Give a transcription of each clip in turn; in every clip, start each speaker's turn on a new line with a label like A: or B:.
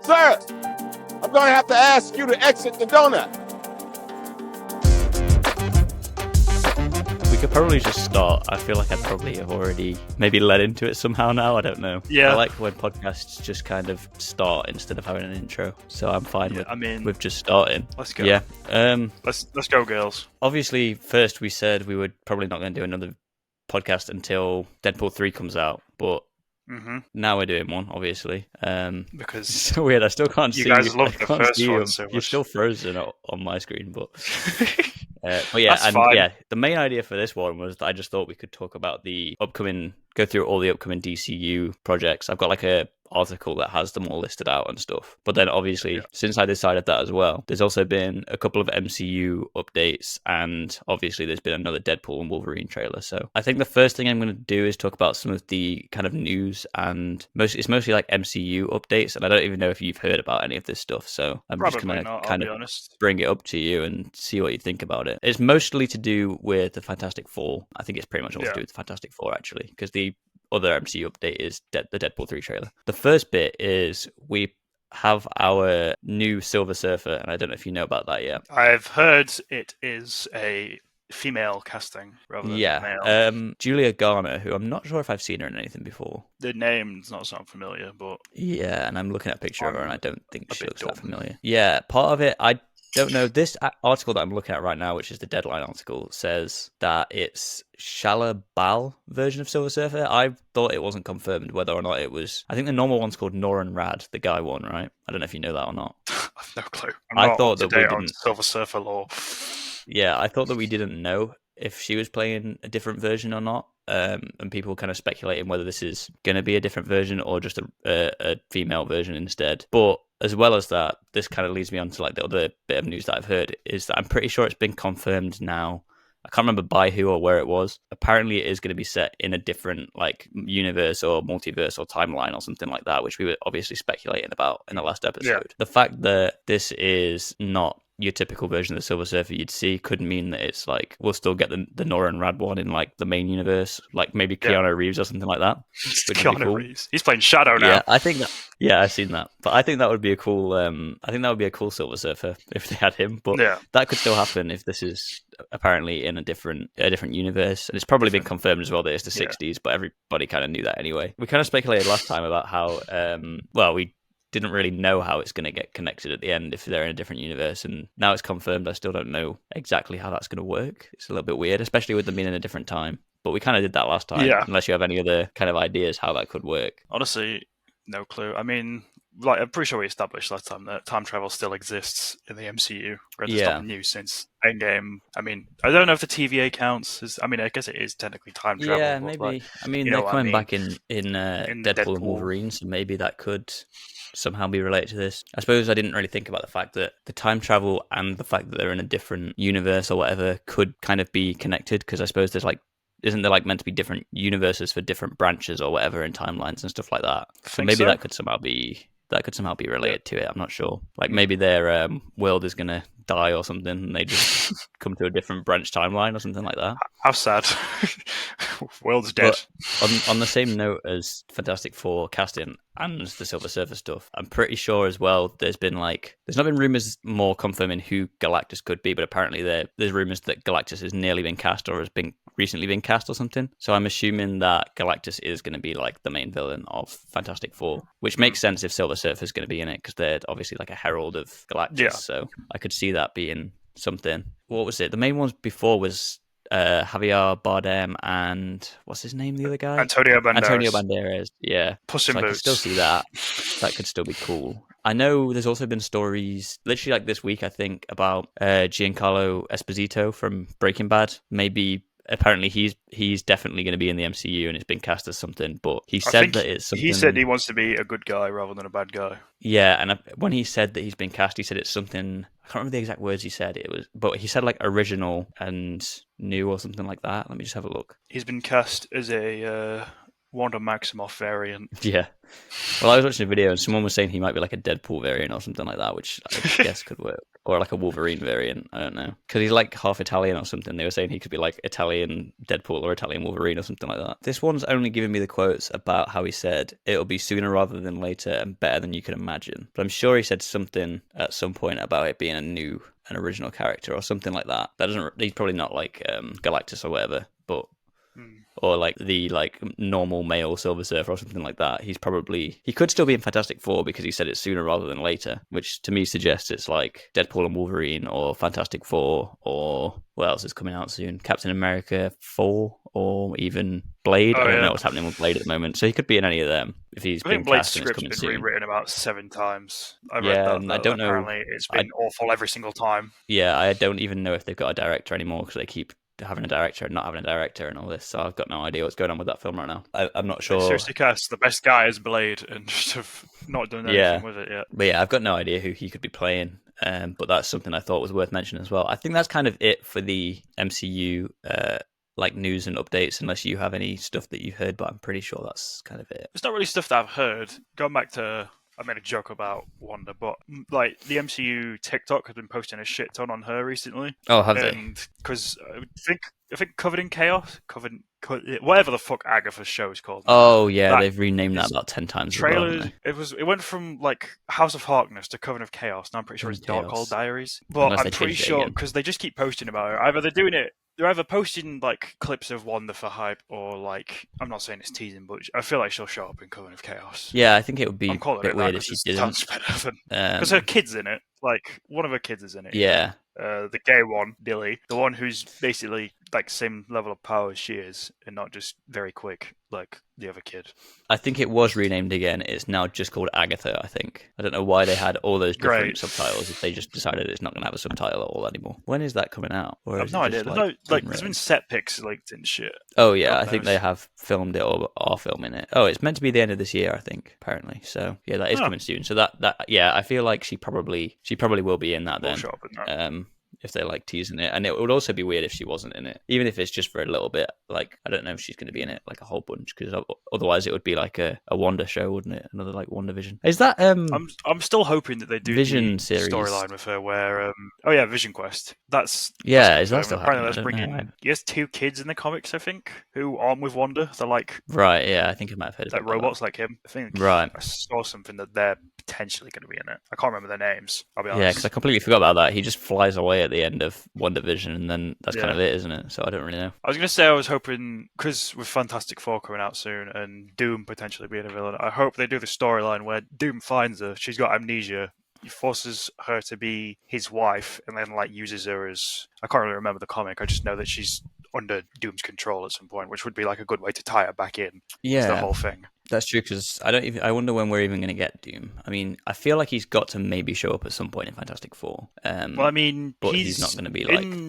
A: Sir, I'm going to have to ask you to exit the donut.
B: We could probably just start. I feel like I probably have already maybe led into it somehow now. I don't know.
C: Yeah.
B: I like when podcasts just kind of start instead of having an intro. So I'm fine with just starting.
C: Let's go.
B: Yeah.
C: Let's go, girls.
B: Obviously, first we said we were probably not going to do another podcast until Deadpool 3 comes out, but now we're doing one, obviously.
C: Because
B: it's so weird. I still can't see you.
C: You guys love the first one so much.
B: You're still frozen on my screen, but yeah,
C: that's fine.
B: Yeah, the main idea for this one was that I just thought we could talk about go through all the upcoming DCU projects. I've got like a article that has them all listed out and stuff. But then obviously, since I decided that as well, there's also been a couple of MCU updates, and obviously there's been another Deadpool and Wolverine trailer. So I think the first thing I'm going to do is talk about some of the kind of news, and it's mostly like MCU updates, and I don't even know if you've heard about any of this stuff. So I'm
C: Probably
B: just going
C: not,
B: to kind
C: I'll be
B: of
C: honest.
B: bring it up to you and see what you think about it. It's mostly to do with the Fantastic Four. I think it's pretty much all to do with the Fantastic Four, actually, because the other MCU update is the Deadpool 3 trailer. The first bit is we have our new Silver Surfer, and I don't know if you know about that yet.
C: I've heard it is a female casting rather than male.
B: Julia Garner, who I'm not sure if I've seen her in anything before.
C: The name's not sound familiar, but
B: yeah, and I'm looking at a picture of her, and I don't think she looks that familiar. Yeah, part of it, I don't know. This article that I'm looking at right now, which is the Deadline article, says that it's Shala Bal version of Silver Surfer. I thought it wasn't confirmed whether or not it was. I think the normal one's called Noran Rad, the guy one, right? I don't know if you know that or not.
C: I've no clue.
B: I thought that we didn't.
C: Silver Surfer lore.
B: Yeah, I thought that we didn't know if she was playing a different version or not. And people kind of speculating whether this is going to be a different version or just a female version instead. But as well as that, this kind of leads me on to like the other bit of news that I've heard is that I'm pretty sure it's been confirmed now. I can't remember by who or where it was. Apparently, it is going to be set in a different like universe or multiverse or timeline or something like that, which we were obviously speculating about in the last episode. Yeah. The fact that this is not your typical version of the Silver Surfer you'd see could mean that it's like we'll still get the Nora and Rad one in like the main universe, like maybe Keanu Reeves or something like that.
C: Keanu Reeves, he's playing Shadow now.
B: Yeah, I think that. Yeah, I've seen that, but I think that would be a cool. I think that would be a cool Silver Surfer if they had him. But that could still happen if this is apparently in a different universe, and it's probably been confirmed as well that it's the 60s. But everybody kind of knew that anyway. We kind of speculated last time about how we didn't really know how it's going to get connected at the end if they're in a different universe, and now it's confirmed. I still don't know exactly how that's going to work. It's a little bit weird, especially with them being in a different time, but we kind of did that last time. Unless you have any other kind of ideas how that could work.
C: Honestly, no clue. I mean, like, I'm pretty sure we established last time that time travel still exists in the MCU. It's not new since Endgame. I mean, I don't know if the TVA counts. I mean, I guess it is technically time travel.
B: Yeah, maybe. Like, I mean, they're coming back in Deadpool and Wolverine, so maybe that could somehow be related to this. I suppose I didn't really think about the fact that the time travel and the fact that they're in a different universe or whatever could kind of be connected, because I suppose there's like, isn't there like meant to be different universes for different branches or whatever in timelines and stuff like that? So maybe that could somehow be related to it. I'm not sure. Like maybe their world is going to die or something and they just come to a different branch timeline or something like that.
C: How sad. World's dead.
B: But on the same note as Fantastic Four casting and the Silver Surfer stuff, I'm pretty sure as well there's not been rumours more confirming who Galactus could be, but apparently there's rumours that Galactus has nearly been cast or has been recently been cast or something. So I'm assuming that Galactus is going to be like the main villain of Fantastic Four, which makes sense if Silver Surfer is going to be in it because they're obviously like a herald of Galactus. Yeah. So I could see that being something. What was it? The main ones before was Javier Bardem and what's his name? The other guy?
C: Antonio Banderas.
B: Yeah.
C: Puss in Boots.
B: I could still see that. That could still be cool. I know there's also been stories, literally like this week, I think, about Giancarlo Esposito from Breaking Bad. Maybe apparently he's definitely going to be in the MCU and it's been cast as something, but he said that it's something.
C: He said he wants to be a good guy rather than a bad guy.
B: Yeah, and when he said that he's been cast, he said it's something. I can't remember the exact words he said. But he said like original and new or something like that. Let me just have a look.
C: He's been cast as a Wanda Maximoff variant.
B: Yeah. Well, I was watching a video and someone was saying he might be like a Deadpool variant or something like that, which I guess could work. Or like a Wolverine variant. I don't know. Because he's like half Italian or something. They were saying he could be like Italian Deadpool or Italian Wolverine or something like that. This one's only giving me the quotes about how he said it'll be sooner rather than later and better than you can imagine. But I'm sure he said something at some point about it being an original character or something like that. He's probably not like Galactus or whatever, but or like the like normal male Silver Surfer or something like that. He could still be in Fantastic Four because he said it sooner rather than later, which to me suggests it's like Deadpool and Wolverine or Fantastic Four or what else is coming out soon? Captain America 4 or even Blade. I don't know what's happening with Blade at the moment, so he could be in any of them if he's been cast and it's coming soon.
C: Blade's script's been rewritten about 7 times. I read that.
B: I don't know.
C: Apparently it's been awful every single time.
B: Yeah, I don't even know if they've got a director anymore because they keep having a director and not having a director and all this, so I've got no idea what's going on with that film right now. I'm not sure.
C: Seriously, cast the best guy as Blade and just have not done anything with it yet.
B: But yeah, I've got no idea who he could be playing, but that's something I thought was worth mentioning as well. I think that's kind of it for the MCU like news and updates, unless you have any stuff that you heard, but I'm pretty sure that's kind of it.
C: It's not really stuff that I've heard. Going back to, I made a joke about Wanda, but like the MCU TikTok has been posting a shit ton on her recently.
B: Oh, have they?
C: Because I think Covered in Chaos, whatever the fuck Agatha's show is called.
B: Oh yeah, they've renamed that about 10 times.
C: Trailers. It went from like House of Harkness to Coven of Chaos. Now I'm pretty sure it's Dark Hole Diaries. But I'm pretty sure because they just keep posting about it. Either they're doing it. They're either posting like clips of Wanda for hype, or like I'm not saying it's teasing, but I feel like she'll show up in Coven of Chaos.
B: Yeah, I think it would be a bit weird if she didn't.
C: Because her kid's in it. Like one of her kids is in it.
B: Yeah.
C: The gay one, Billy, the one who's basically like same level of power as she is, and not just very quick like the other kid.
B: I think it was renamed again. It's now just called Agatha, I think. I don't know why they had all those different subtitles if they just decided it's not going to have a subtitle at all anymore. When is that coming out?
C: I have no idea. There's been set pics leaked and shit.
B: Oh yeah, I think they have filmed it or are filming it. Oh, it's meant to be the end of this year, I think, apparently. So yeah, that is coming soon. So that yeah, I feel like she probably will be in that then.
C: Show up in that.
B: If they like teasing it, and it would also be weird if she wasn't in it, even if it's just for a little bit. Like I don't know if she's going to be in it like a whole bunch, because otherwise it would be like a Wanda show, wouldn't it? Another like WandaVision. Is that
C: I'm still hoping that they do
B: Vision series
C: storyline with her where Vision Quest. That's
B: is that still
C: apparently
B: happening?
C: That's he has 2 kids in the comics, I think, who aren't with Wanda. They're like
B: I think I might have heard
C: like robots like him. I think I saw something that they're potentially going to be in it. I can't remember their names, I'll be honest.
B: Yeah, because I completely forgot about that. He just flies away at the end of WandaVision, and then that's kind of it, isn't it? So I don't really know.
C: I was going to say I was hoping, because with Fantastic Four coming out soon and Doom potentially being a villain, I hope they do the storyline where Doom finds her, she's got amnesia, he forces her to be his wife, and then like uses her as, I can't really remember the comic, I just know that she's under Doom's control at some point, which would be like a good way to tie her back in to the whole thing.
B: That's true, because I wonder when we're even going to get Doom. I mean, I feel like he's got to maybe show up at some point in Fantastic Four.
C: Well, I mean,
B: but he's not going to be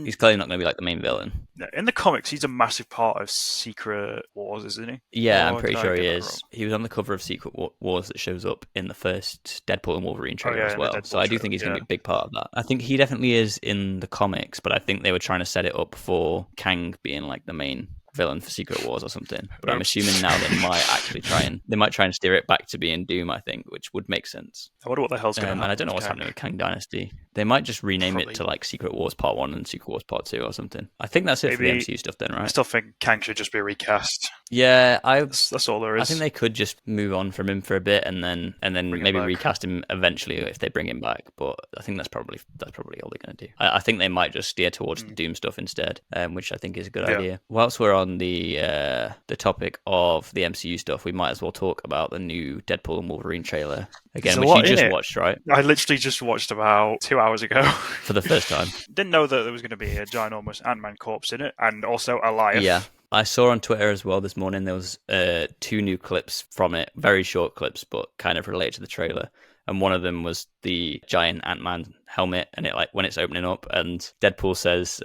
B: he's clearly not going to be like the main villain.
C: In the comics, he's a massive part of Secret Wars, isn't he?
B: Yeah, I'm pretty sure he is. He was on the cover of Secret Wars that shows up in the first Deadpool and Wolverine trailer as well. So I do think he's going to be a big part of that. I think he definitely is in the comics, but I think they were trying to set it up for Kang being like the main villain for Secret Wars or something. But I'm assuming now they might actually try and steer it back to being Doom, I think, which would make sense.
C: I wonder what the hell's going to happen.
B: And I don't know what's happening with Kang Dynasty. They might just rename it to like Secret Wars Part 1 and Secret Wars Part 2 or something. I think that's it for the MCU stuff then, right? I
C: still think Kang should just be recast.
B: Yeah,
C: that's all there is.
B: I think they could just move on from him for a bit and then maybe recast him eventually if they bring him back. But I think that's probably all they're going to do. I think they might just steer towards the Doom stuff instead, which I think is a good idea. Whilst we're on the topic of the MCU stuff, we might as well talk about the new Deadpool and Wolverine trailer again, which you just watched, right?
C: I literally just watched about 2 hours ago
B: for the first time.
C: Didn't know that there was going to be a ginormous Ant-Man corpse in it, and also Elias.
B: Yeah. I saw on Twitter as well this morning there was 2 new clips from it, very short clips, but kind of related to the trailer. And one of them was the giant Ant-Man helmet, and it like when it's opening up, and Deadpool says,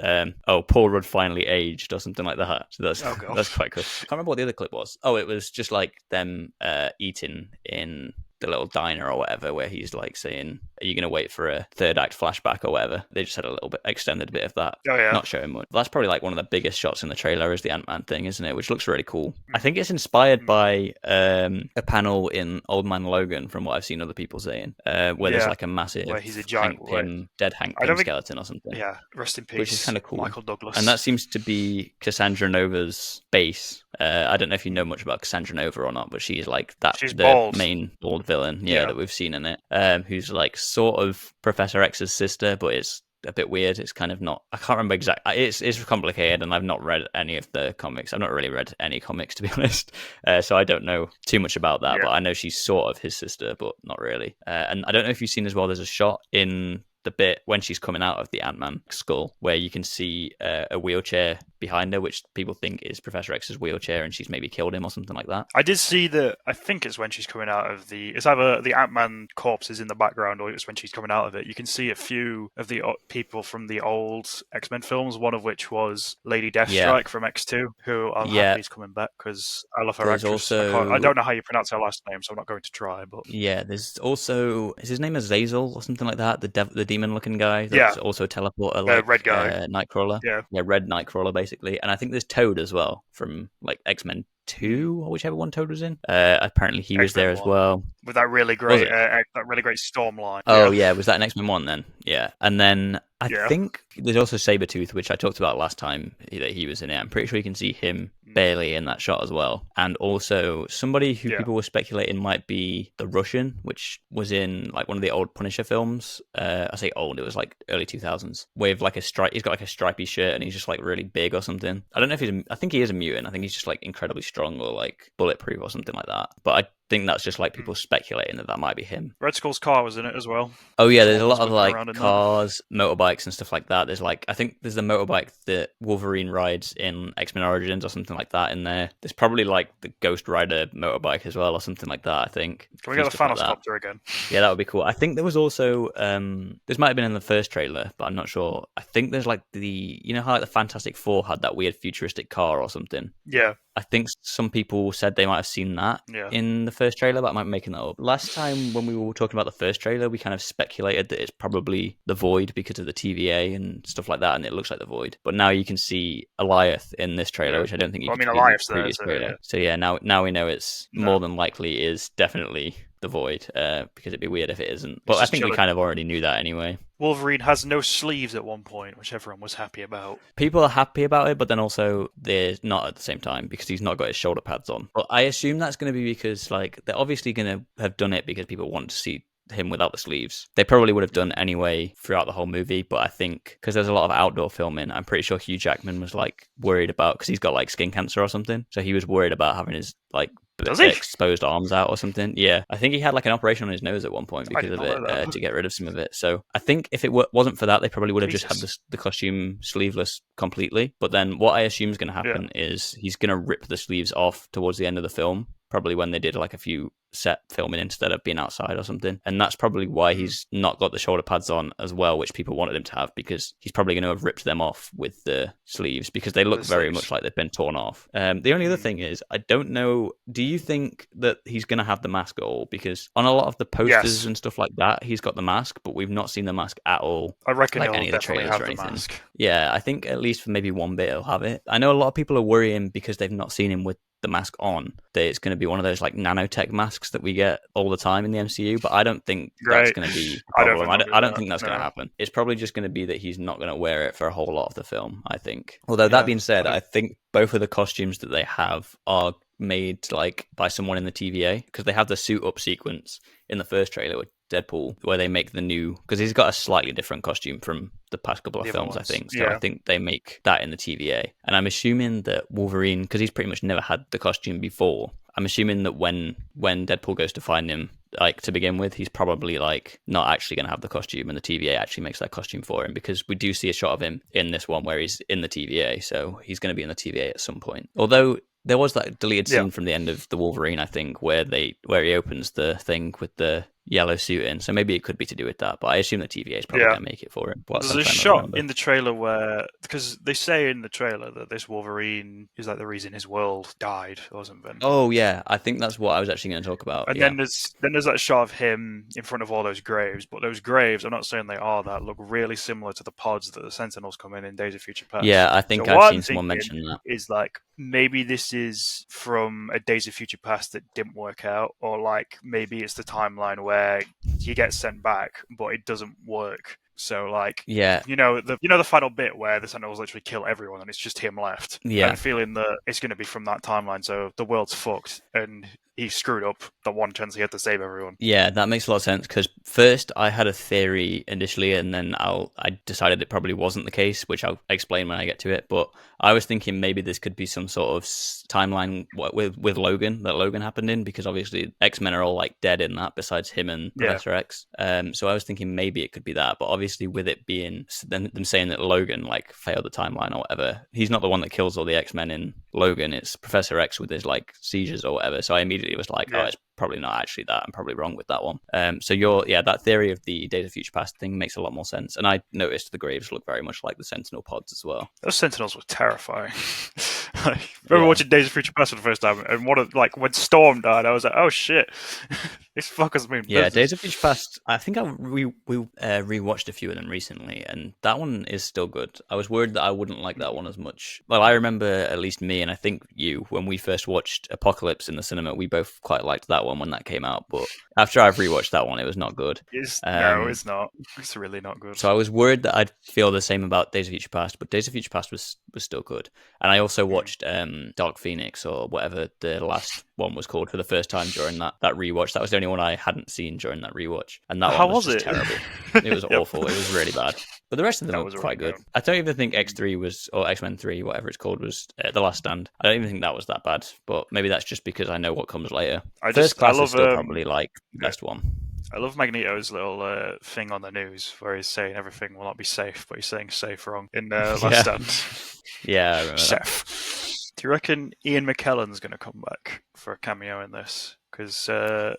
B: Paul Rudd finally aged, or something like that. So that's quite cool. I can't remember what the other clip was. Oh, it was just like them eating in the little diner or whatever, where he's like saying, "Are you going to wait for a third act flashback or whatever?" They just had a little bit extended bit of that.
C: Oh, yeah.
B: Not showing much. That's probably like one of the biggest shots in the trailer is the Ant-Man thing, isn't it? Which looks really cool. I think it's inspired by a panel in Old Man Logan, from what I've seen other people saying, where there's like a massive
C: where he's a giant
B: dead Hank Pym skeleton or something.
C: Yeah, rest in peace.
B: Which is kind of cool.
C: Michael Douglas.
B: And that seems to be Cassandra Nova's base. I don't know if you know much about Cassandra Nova or not, but she's like the
C: bald.
B: main bald villain, that we've seen in it. Who's like sort of Professor X's sister, but it's a bit weird. It's kind of not. I can't remember exactly. It's complicated, and I've not read any of the comics. I've not really read any comics, to be honest. So I don't know too much about that. But I know she's sort of his sister, but not really. And I don't know if you've seen as well. There's a shot in the bit when she's coming out of the Ant-Man skull where you can see a wheelchair behind her, which people think is Professor X's wheelchair, and she's maybe killed him or something like that.
C: I did see that. I think it's when she's coming out of it's either the Ant-Man corpse is in the background, or it's when she's coming out of it. You can see a few of the people from the old X-Men films, one of which was Lady Deathstrike from X2, who I'm happy is coming back because I love her actress. I don't know how you pronounce her last name, so I'm not going to try. But
B: there's also, is his name Azazel or something like that? The demon-looking guy. That's also a teleporter, like
C: red guy,
B: Nightcrawler. Red Nightcrawler, basically. And I think there's Toad as well from like X-Men 2 or whichever one Toad was in. Apparently he was there as well
C: with that really great storm line.
B: Was that an X-Men 1 then? And then I think there's also Sabretooth, which I talked about last time that he was in it. I'm pretty sure you can see him barely in that shot as well. And also somebody who people were speculating might be the Russian, which was in like one of the old Punisher films. I say old, it was like early 2000s, with like a stripe. He's got like a stripy shirt and he's just like really big or something. I don't know if I think he is a mutant. I think he's just like incredibly strong or like bulletproof or something like that. But I think that's just like people speculating that might be him.
C: Red Skull's car was in it as well.
B: Oh yeah, there's a lot of like cars, motorbikes and stuff like that. There's like, I think there's the motorbike that Wolverine rides in X-Men Origins or something like that in there. There's probably like the Ghost Rider motorbike as well or something like that, I think.
C: Can we get the Thanos copter again?
B: Yeah, that would be cool. I think there was also this might have been in the first trailer, but I'm not sure. I think there's like you know how like the Fantastic Four had that weird futuristic car or something?
C: Yeah.
B: I think some people said they might have seen that in the first trailer, but I might be making that up. Last time when we were talking about the first trailer, we kind of speculated that it's probably the Void because of the TVA and stuff like that, and it looks like the Void. But now you can see Alioth in this trailer, which I don't think you could see in the previous trailer. So now we know it's more than likely is definitely the Void, because it'd be weird if it isn't. But I think we kind of already knew that anyway.
C: Wolverine has no sleeves at one point, which everyone was happy about.
B: People are happy about it, but then also they're not at the same time because he's not got his shoulder pads on. But I assume that's going to be because like they're obviously going to have done it because people want to see him without the sleeves. They probably would have done anyway throughout the whole movie, but I think because there's a lot of outdoor filming, I'm pretty sure Hugh Jackman was like worried about, because he's got like skin cancer or something, so he was worried about having his like exposed arms out or something. Yeah, I think he had like an operation on his nose at one point because of it, to get rid of some of it. So I think if it wasn't for that, they probably would have just had the costume sleeveless completely. But then what I assume is going to happen is he's going to rip the sleeves off towards the end of the film, probably when they did like a few set filming instead of being outside or something. And that's probably why he's not got the shoulder pads on as well, which people wanted him to have, because he's probably going to have ripped them off with the sleeves because they look very much like they've been torn off. The only other thing is, I don't know, do you think that he's going to have the mask at all? Because on a lot of the posters and stuff like that, he's got the mask, but we've not seen the mask at all.
C: I reckon
B: like
C: he'll
B: any of the
C: definitely
B: trailers
C: have
B: or
C: the
B: anything.
C: mask.
B: Yeah, I think at least for maybe one bit he'll have it. I know a lot of people are worrying because they've not seen him with the mask on, that it's going to be one of those like nanotech masks that we get all the time in the MCU, but I don't think that's going to be a problem. I don't think that's going to happen. It's probably just going to be that he's not going to wear it for a whole lot of the film, I think. Although that being said, I think both of the costumes that they have are made like by someone in the TVA, because they have the suit up sequence in the first trailer with Deadpool where they make the new, because he's got a slightly different costume from the past couple of films, I think. So I think they make that in the TVA. And I'm assuming that Wolverine, because he's pretty much never had the costume before, I'm assuming that when Deadpool goes to find him, like to begin with, he's probably like not actually going to have the costume, and the TVA actually makes that costume for him, because we do see a shot of him in this one where he's in the TVA, so he's going to be in the TVA at some point. Although there was that deleted scene from the end of the Wolverine, I think, where he opens the thing with the yellow suit in. So maybe it could be to do with that. But I assume the TVA is probably
C: Yeah.
B: going to make it for him.
C: There's a shot in the trailer where, because they say in the trailer that this Wolverine is like the reason his world died or something.
B: Oh yeah, I think that's what I was actually going to talk about.
C: And then there's that shot of him in front of all those graves. But those graves, I'm not saying they are that, look really similar to the pods that the Sentinels come in Days of Future Past.
B: Yeah, I think
C: so
B: I've seen someone mention that.
C: Is like maybe this is from a Days of Future Past that didn't work out, or like maybe it's the timeline where he gets sent back, but it doesn't work. So like,
B: yeah,
C: the final bit where the Sentinels literally kill everyone and it's just him left.
B: Yeah,
C: I'm feeling that it's going to be from that timeline. So the world's fucked and he screwed up the one chance he had to save everyone.
B: Yeah, that makes a lot of sense, because first I had a theory initially, and then I decided it probably wasn't the case, which I'll explain when I get to it. But I was thinking maybe this could be some sort of timeline with Logan, that Logan happened in, because obviously X-Men are all like dead in that, besides him and Professor X. So I was thinking maybe it could be that, but obviously with it being them saying that Logan like failed the timeline or whatever, he's not the one that kills all the X-Men in Logan. It's Professor X with his like seizures or whatever. So I immediately was like, oh, it's probably not actually that. I'm probably wrong with that one. So that theory of the Days of Future Past thing makes a lot more sense. And I noticed the graves look very much like the Sentinel pods as well.
C: Those Sentinels were terrifying. I remember watching Days of Future Past for the first time, and when Storm died, I was like, oh shit, this fuckers mean business.
B: Yeah, Days of Future Past, I think we rewatched a few of them recently, and that one is still good. I was worried that I wouldn't like that one as much. Well, I remember, at least me, and I think you, when we first watched Apocalypse in the cinema, we both quite liked that one when that came out, but after I've rewatched that one, it was not good.
C: No, it's not. It's really not good.
B: So I was worried that I'd feel the same about Days of Future Past, but Days of Future Past was still good. And I also watched Dark Phoenix, or whatever the last one was called, for the first time during that rewatch. That was the only one I hadn't seen during that rewatch, and that one was just terrible. It was awful. It was really bad. But the rest of them were quite good. I don't even think X3 or X-Men 3, whatever it's called, was The Last Stand. I don't even think that was that bad, but maybe that's just because I know what comes later. First Class is still probably like the best one.
C: I love Magneto's little thing on the news where he's saying everything will not be safe, but he's saying safe wrong in Last Stand.
B: Yeah, I remember
C: Safe. Do you reckon Ian McKellen's going to come back for a cameo in this? Because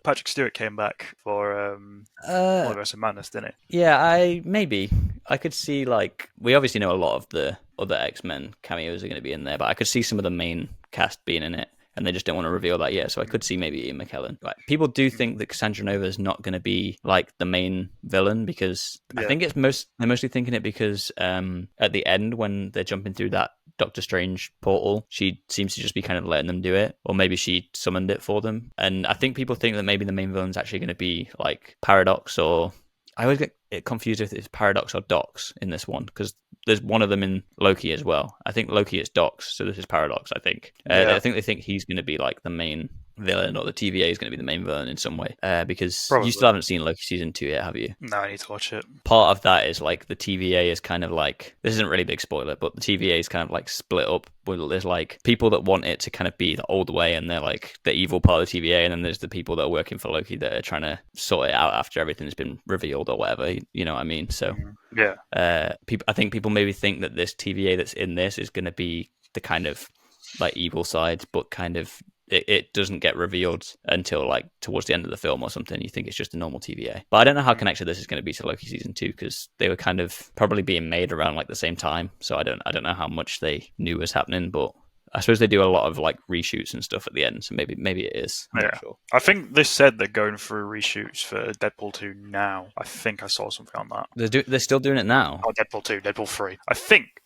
C: Patrick Stewart came back for Multiverse of Madness, didn't he?
B: Yeah, I could see, like, we obviously know a lot of the other X-Men cameos are going to be in there, but I could see some of the main cast being in it, and they just don't want to reveal that yet. So I could see maybe Ian McKellen. Like, people do think that Cassandra Nova is not going to be like the main villain, because I think they're mostly thinking it because at the end when they're jumping through that Doctor Strange portal, she seems to just be kind of letting them do it, or maybe she summoned it for them. And I think people think that maybe the main villain's actually going to be like Paradox, or I always get it confused if it's Paradox or Dox in this one, because there's one of them in Loki as well. I think Loki is Dox, so this is Paradox, I think. I think they think he's going to be like the main villain, or the TVA is going to be the main villain in some way, because you still haven't seen Loki season 2 yet, have you?
C: No, I need to watch it.
B: Part of that is like the TVA is kind of like, this isn't really a big spoiler, but the TVA is kind of like split up. There's like people that want it to kind of be the old way, and they're like the evil part of the TVA, and then there's the people that are working for Loki that are trying to sort it out after everything's been revealed or whatever, you know what I mean? So I think people maybe think that this TVA that's in this is going to be the kind of like evil side, but kind of it doesn't get revealed until like towards the end of the film or something. You think it's just a normal TVA. But I don't know how connected this is going to be to Loki season 2, because they were kind of probably being made around like the same time. So I don't know how much they knew was happening, but I suppose they do a lot of like reshoots and stuff at the end, so maybe it is. I'm not sure.
C: I think they said they're going through reshoots for Deadpool 2 now. I think I saw something on that.
B: They're still doing it now?
C: Oh, Deadpool 2, Deadpool 3.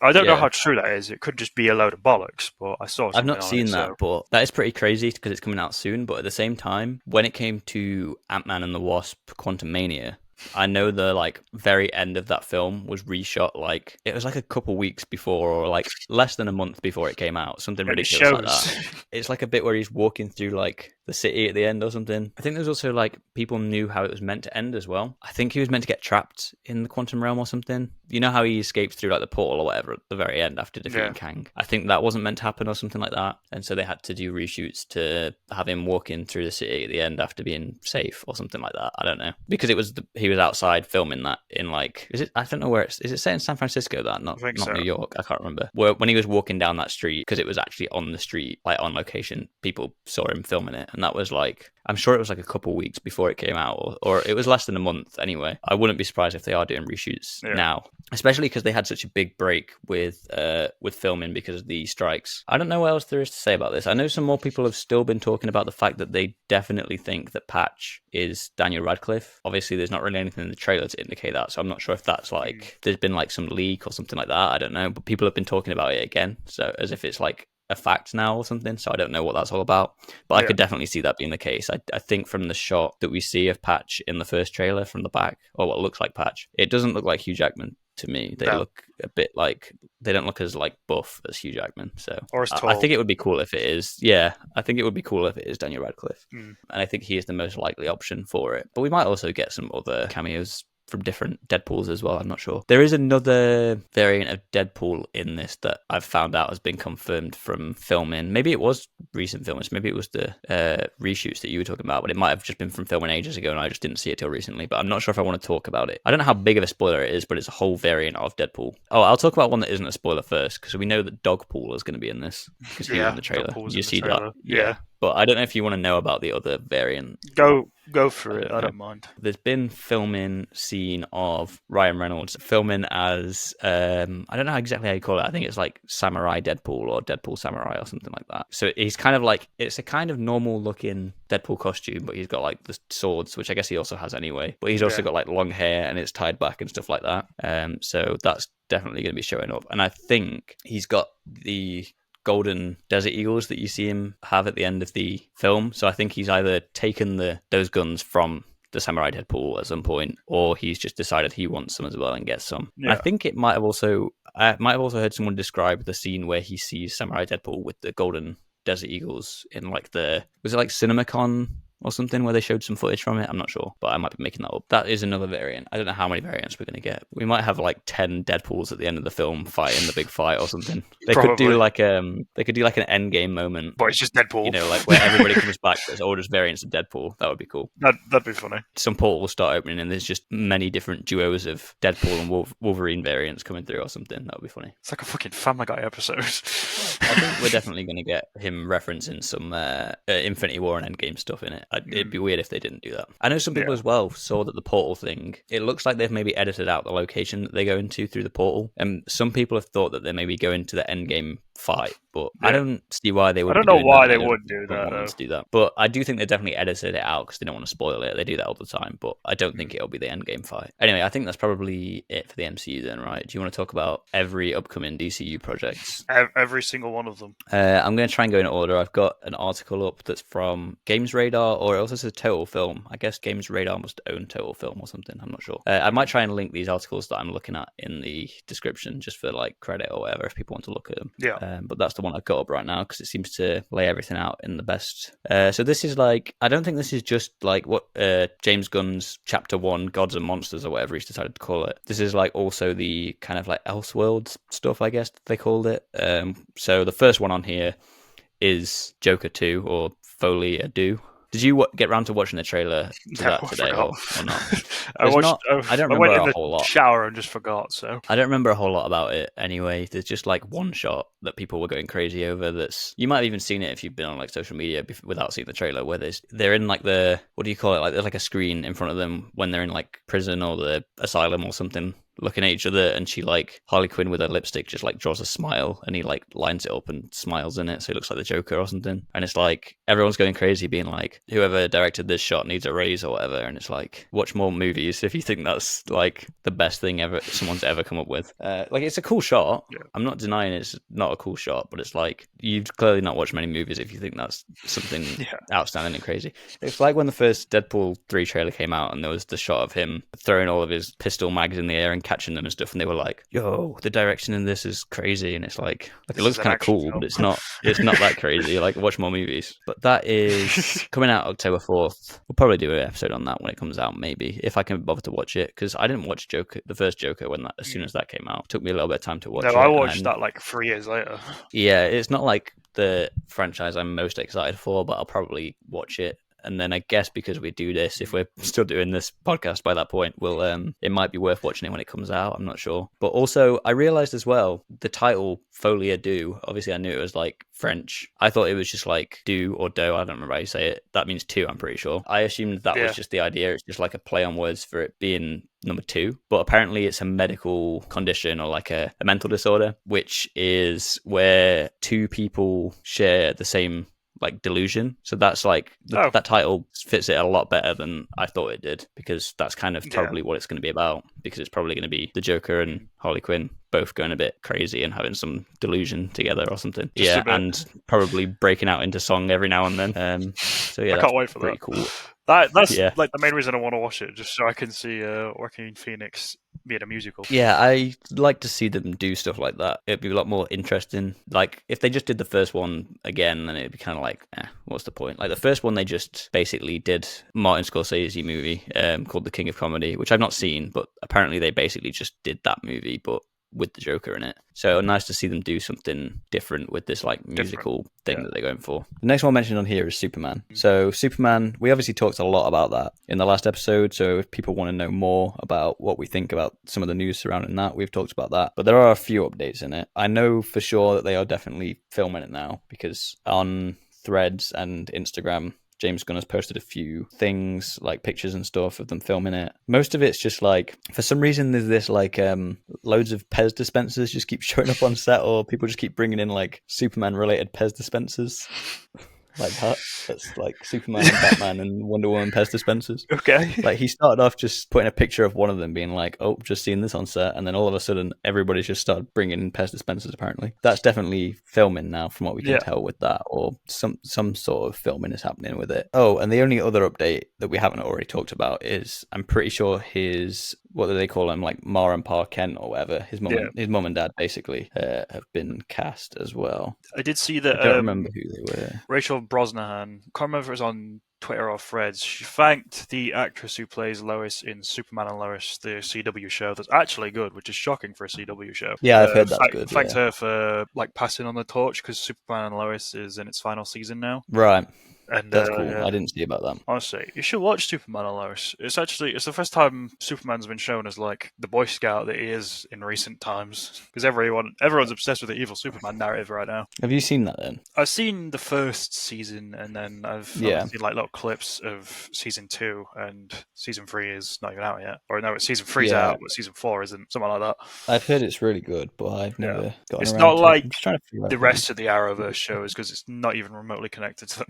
C: I don't know how true that is. It could just be a load of bollocks, but I saw something.
B: I've not seen that, but that is pretty crazy because it's coming out soon. But at the same time, when it came to Ant-Man and the Wasp: Quantumania, I know the like very end of that film was reshot, like it was like a couple weeks before, or like less than a month before it came out, something ridiculous like that. It's like a bit where he's walking through like the city at the end or something. I think there's also like people knew how it was meant to end as well. I think he was meant to get trapped in the quantum realm or something. You know how he escapes through like the portal or whatever at the very end after defeating Kang? I think that wasn't meant to happen or something like that, and so they had to do reshoots to have him walking through the city at the end after being safe or something like that. I don't know, because he was outside filming that in like, I don't know where is it set in San Francisco, that not New York, I can't remember, where when he was walking down that street, because it was actually on the street, like on location, people saw him filming it and that was like, I'm sure it was like a couple weeks before it came out, or it was less than a month anyway. I wouldn't be surprised if they are doing reshoots now, especially because they had such a big break with filming because of the strikes. I don't know what else there is to say about this. I know some more people have still been talking about the fact that they definitely think that Patch is Daniel Radcliffe. Obviously, there's not really anything in the trailer to indicate that, so I'm not sure if that's like there's been like some leak or something like that. I don't know, but people have been talking about it again, so as if it's like a fact now or something, so I don't know what that's all about, but I could definitely see that being the case. I think from the shot that we see of Patch in the first trailer from the back, or what looks like Patch, it doesn't look like Hugh Jackman to me. They look a bit like, they don't look as like buff as Hugh Jackman, so
C: or as tall.
B: I think it would be cool if it is. I think it would be cool if it is Daniel Radcliffe, and I think he is the most likely option for it, but we might also get some other cameos from different Deadpools as well. I'm not sure. There is another variant of Deadpool in this that I've found out has been confirmed from filming. Maybe it was recent filmings. Maybe it was the reshoots that you were talking about, but it might have just been from filming ages ago and I just didn't see it till recently. But I'm not sure if I want to talk about it. I don't know how big of a spoiler it is, but it's a whole variant of Deadpool. Oh, I'll talk about one that isn't a spoiler first, because we know that Dogpool is going to be in this, because he was in the trailer. You see that?
C: Yeah.
B: But I don't know if you want to know about the other variant.
C: Go for it. I don't mind.
B: There's been filming scene of Ryan Reynolds filming as I don't know exactly how you call it. I think it's like Samurai Deadpool or Deadpool Samurai or something like that. So he's kind of like, it's a kind of normal looking Deadpool costume, but he's got like the swords, which I guess he also has anyway. But he's also got like long hair and it's tied back and stuff like that. So that's definitely going to be showing up. And I think he's got the golden desert eagles that you see him have at the end of the film. So I think he's either taken those guns from the Samurai Deadpool at some point, or he's just decided he wants some as well and gets some. Yeah. I think I might have also heard someone describe the scene where he sees Samurai Deadpool with the golden desert eagles in like was it like CinemaCon or something, where they showed some footage from it? I'm not sure, but I might be making that up. That is another variant. I don't know how many variants we're going to get. We might have like 10 Deadpools at the end of the film fighting the big fight or something. They could do like an end game moment,
C: but it's just Deadpool.
B: You know, like where everybody comes back. There's all just variants of Deadpool. That would be cool.
C: That'd be funny.
B: Some portal will start opening, and there's just many different duos of Deadpool and Wolverine variants coming through or something. That would be funny.
C: It's like a fucking Family Guy episode.
B: I think we're definitely going to get him referencing some Infinity War and Endgame stuff in it. It'd be weird if they didn't do that. I know some people as well saw that the portal thing, it looks like they've maybe edited out the location that they go into through the portal. And some people have thought that they maybe go into the Endgame fight, but I don't see why they would.
C: I don't know why they would do that.
B: But I do think they definitely edited it out because they don't want to spoil it. They do that all the time, but I don't think it'll be the Endgame fight. Anyway, I think that's probably it for the MCU then, right? Do you want to talk about every upcoming DCU projects?
C: Every single one of them.
B: I'm going to try and go in order. I've got an article up that's from Games Radar, or it also says Total Film. I guess Games Radar must own Total Film or something. I'm not sure. I might try and link these articles that I'm looking at in the description just for like credit or whatever if people want to look at them.
C: Yeah.
B: But that's the one I've got up right now because it seems to lay everything out in the best. So this is like, I don't think this is just like what James Gunn's Chapter 1, Gods and Monsters or whatever he's decided to call it. This is like also the kind of like Elseworlds stuff, I guess they called it. So the first one on here is Joker 2 or Folie à Deux. Did you get round to watching the trailer to that today or not?
C: I
B: don't remember
C: went in
B: a
C: the
B: whole lot.
C: shower and just forgot. So
B: I don't remember a whole lot about it anyway. There's just like one shot that people were going crazy over. You might have even seen it if you've been on like social media without seeing the trailer. Where they're in like what do you call it? Like there's like a screen in front of them when they're in like prison or the asylum or something, looking at each other, and she like Harley Quinn with her lipstick just like draws a smile and he like lines it up and smiles in it so it looks like the Joker or something. And it's like everyone's going crazy being like, whoever directed this shot needs a raise or whatever. And it's like, watch more movies if you think that's like the best thing ever someone's ever come up with. Like it's a cool shot. Yeah. I'm not denying it's not a cool shot, but it's like you've clearly not watched many movies if you think that's something outstanding and crazy. It's like when the first Deadpool 3 trailer came out and there was the shot of him throwing all of his pistol mags in the air and catching them and stuff, and they were like, yo, the direction in this is crazy. And it's like it looks kind of cool, but it's not that crazy. Like, watch more movies. But that is coming out October 4th. We'll probably do an episode on that when it comes out, maybe, if I can bother to watch it, because I didn't watch the first Joker as soon as that came out. It took me a little bit of time to watch it.
C: I watched that like 3 years later.
B: Yeah, it's not like the franchise I'm most excited for, but I'll probably watch it. And then I guess because we do this, if we're still doing this podcast by that point, we'll it might be worth watching it when it comes out. I'm not sure. But also, I realized as well, the title Folie à Deux, obviously I knew it was like French. I thought it was just like do or do. I don't remember how you say it. That means two, I'm pretty sure. I assumed that was just the idea. It's just like a play on words for it being number two, but apparently it's a medical condition or like a mental disorder, which is where two people share the same like delusion. So that's like that title fits it a lot better than I thought it did, because that's kind of probably what it's going to be about, because it's probably going to be the Joker and Harley Quinn both going a bit crazy and having some delusion together or something. And probably breaking out into song every now and then. So yeah,
C: I can't wait for
B: pretty
C: that.
B: Cool.
C: That's like the main reason I want to watch it, just so I can see Joaquin Phoenix being a musical.
B: Yeah, I like to see them do stuff like that. It'd be a lot more interesting. Like, if they just did the first one again, then it'd be kind of like, what's the point? Like, the first one, they just basically did Martin Scorsese movie called The King of Comedy, which I've not seen, but apparently they basically just did that movie, but with the Joker in it. So nice to see them do something different with this like musical thing that they're going for. The next one mentioned on here is Superman. So Superman, we obviously talked a lot about that in the last episode. So if people want to know more about what we think about some of the news surrounding that, we've talked about that. But there are a few updates in it. I know for sure that they are definitely filming it now, because on Threads and Instagram, James Gunn has posted a few things, like pictures and stuff of them filming it. Most of it's just like, for some reason, there's this like loads of Pez dispensers just keep showing up on set, or people just keep bringing in like Superman-related Pez dispensers. Like that. That's like Superman and Batman and Wonder Woman Pez dispensers.
C: Okay.
B: Like, he started off just putting a picture of one of them being like, oh, just seen this on set. And then all of a sudden, everybody's just started bringing in Pez dispensers, apparently. That's definitely filming now, from what we can tell with that. Or some sort of filming is happening with it. Oh, and the only other update that we haven't already talked about is, I'm pretty sure his, what do they call him? Like Mar and Pa Kent or whatever. His mum and dad basically have been cast as well.
C: I did see that.
B: I don't remember who they were.
C: Rachel Brosnahan, can't remember if it was on Twitter or Threads, she thanked the actress who plays Lois in Superman and Lois, the CW show that's actually good, which is shocking for a CW show.
B: Yeah, I've heard that's good.
C: Thanked her for like passing on the torch, because Superman and Lois is in its final season now.
B: Right.
C: And
B: that's cool. I didn't see about that.
C: Honestly, you should watch Superman and Lois. It's the first time Superman's been shown as like the Boy Scout that he is in recent times. Because everyone's obsessed with the evil Superman narrative right now.
B: Have you seen that then?
C: I've seen the first season, and then I've seen like little clips of season 2, and season 3 is not even out yet. Or no, season 3's out, but season 4 isn't. Something like that.
B: I've heard it's really good, but I've never gotten
C: It's
B: around
C: not
B: to
C: like
B: it.
C: the rest of the Arrowverse shows, because it's not even remotely connected to them.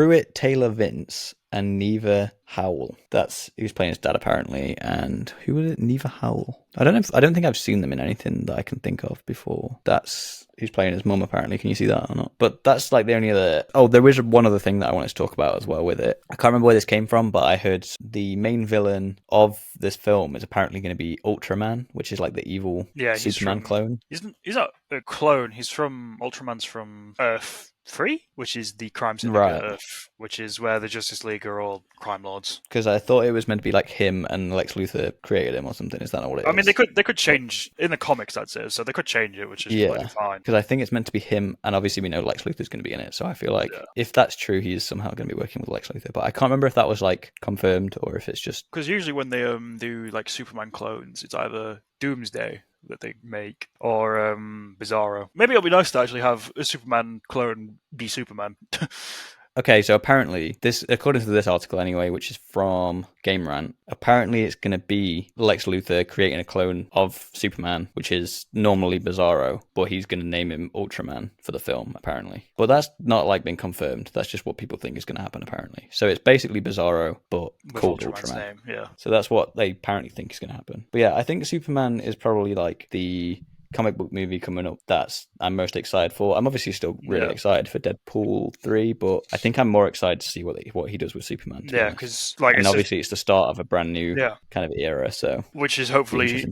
B: Pruitt Taylor Vince and Neva Howell. That's who's playing his dad, apparently. And who was it? Neva Howell. I don't think I've seen them in anything that I can think of before. That's who's playing his mum, apparently. Can you see that or not? But that's like the only other... Oh, there was one other thing that I wanted to talk about as well with it. I can't remember where this came from, but I heard the main villain of this film is apparently going to be Ultraman, which is like the evil Superman clone.
C: He's not a clone. He's from... Ultraman's from Earth 3, which is the crime syndicate Earth, which is where the Justice League are all crime lords.
B: Because I thought it was meant to be like him and Lex Luthor created him or something. Is that not what it is?
C: I mean, they could change in the comics, that's it. So they could change it, which is completely fine.
B: Because I think it's meant to be him, and obviously we know Lex Luthor's going to be in it. So I feel like if that's true, he is somehow going to be working with Lex Luthor. But I can't remember if that was like confirmed or if it's just
C: because usually when they do like Superman clones, it's either Doomsday that they make or Bizarro. Maybe it'll be nice to actually have a Superman clone be Superman.
B: Okay, so apparently, this, according to this article anyway, which is from Game Rant, apparently it's going to be Lex Luthor creating a clone of Superman, which is normally Bizarro, but he's going to name him Ultraman for the film, apparently. But that's not like been confirmed. That's just what people think is going to happen, apparently. So it's basically Bizarro, but called Ultraman.
C: Name,
B: So that's what they apparently think is going to happen. But yeah, I think Superman is probably like the comic book movie coming up that's I'm most excited for. I'm obviously still really excited for Deadpool 3, but I think I'm more excited to see what he does with Superman.
C: Yeah, because like,
B: and obviously it's the start of a brand new kind of era, so
C: which is hopefully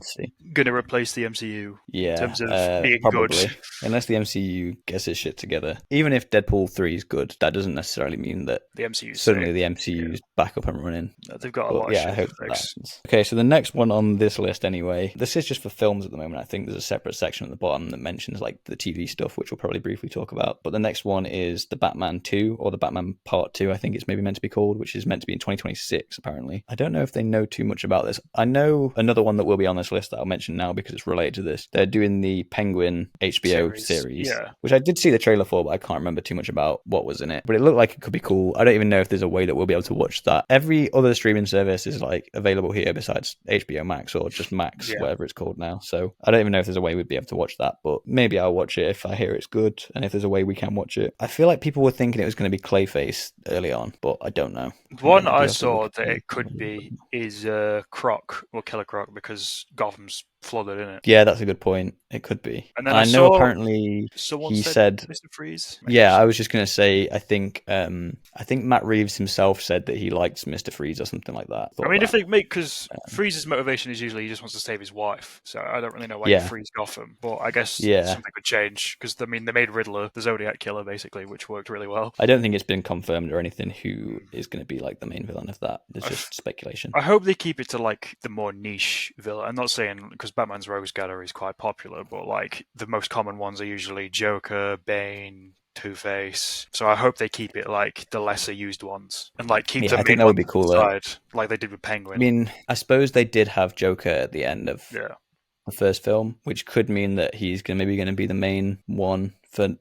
C: going to replace the MCU.
B: Yeah,
C: in terms of being
B: probably
C: good.
B: Unless the MCU gets its shit together. Even if Deadpool 3 is good, that doesn't necessarily mean that
C: the MCU
B: suddenly the MCU's back up and running.
C: No, they've got a lot of shit
B: I hope
C: to fix.
B: Okay, so the next one on this list anyway. This is just for films at the moment. I think there's a separate separate section at the bottom that mentions like the TV stuff, which we'll probably briefly talk about. But the next one is the Batman 2, or the Batman Part 2, I think it's maybe meant to be called, which is meant to be in 2026, apparently. I don't know if they know too much about this. I know another one that will be on this list that I'll mention now because it's related to this. They're doing the Penguin HBO series, which I did see the trailer for, but I can't remember too much about what was in it. But it looked like it could be cool. I don't even know if there's a way that we'll be able to watch that. Every other streaming service is like available here besides HBO Max or just Max, whatever it's called now. So I don't even know if there's a way we'd be able to watch that, but maybe I'll watch it if I hear it's good and if there's a way we can watch it. I feel like people were thinking it was going to be Clayface early on, but I don't know.
C: One I saw that it could be is Croc or Killer Croc because Gotham's flooded in it.
B: Yeah, that's a good point. It could be.
C: And then
B: I know apparently he said
C: Mr. Freeze.
B: Yeah, I was just gonna say I think Matt Reeves himself said that he likes Mr. Freeze or something like that.
C: I mean, if they make, because Freeze's motivation is usually he just wants to save his wife, so I don't really know why he frees Gotham, but I guess something could change because I mean they made Riddler the Zodiac killer basically, which worked really well.
B: I don't think it's been confirmed or anything who is going to be like the main villain of that. It's just speculation.
C: I hope they keep it to like the more niche villain. I'm not saying because Batman's Rogues Gallery is quite popular, but like the most common ones are usually Joker, Bane, Two-Face. So I hope they keep it like the lesser used ones and like keep the main ones aside, like they did with Penguin.
B: I mean, I suppose they did have Joker at the end of the first film, which could mean that he's maybe going to be the main one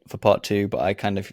B: for part 2, but I kind of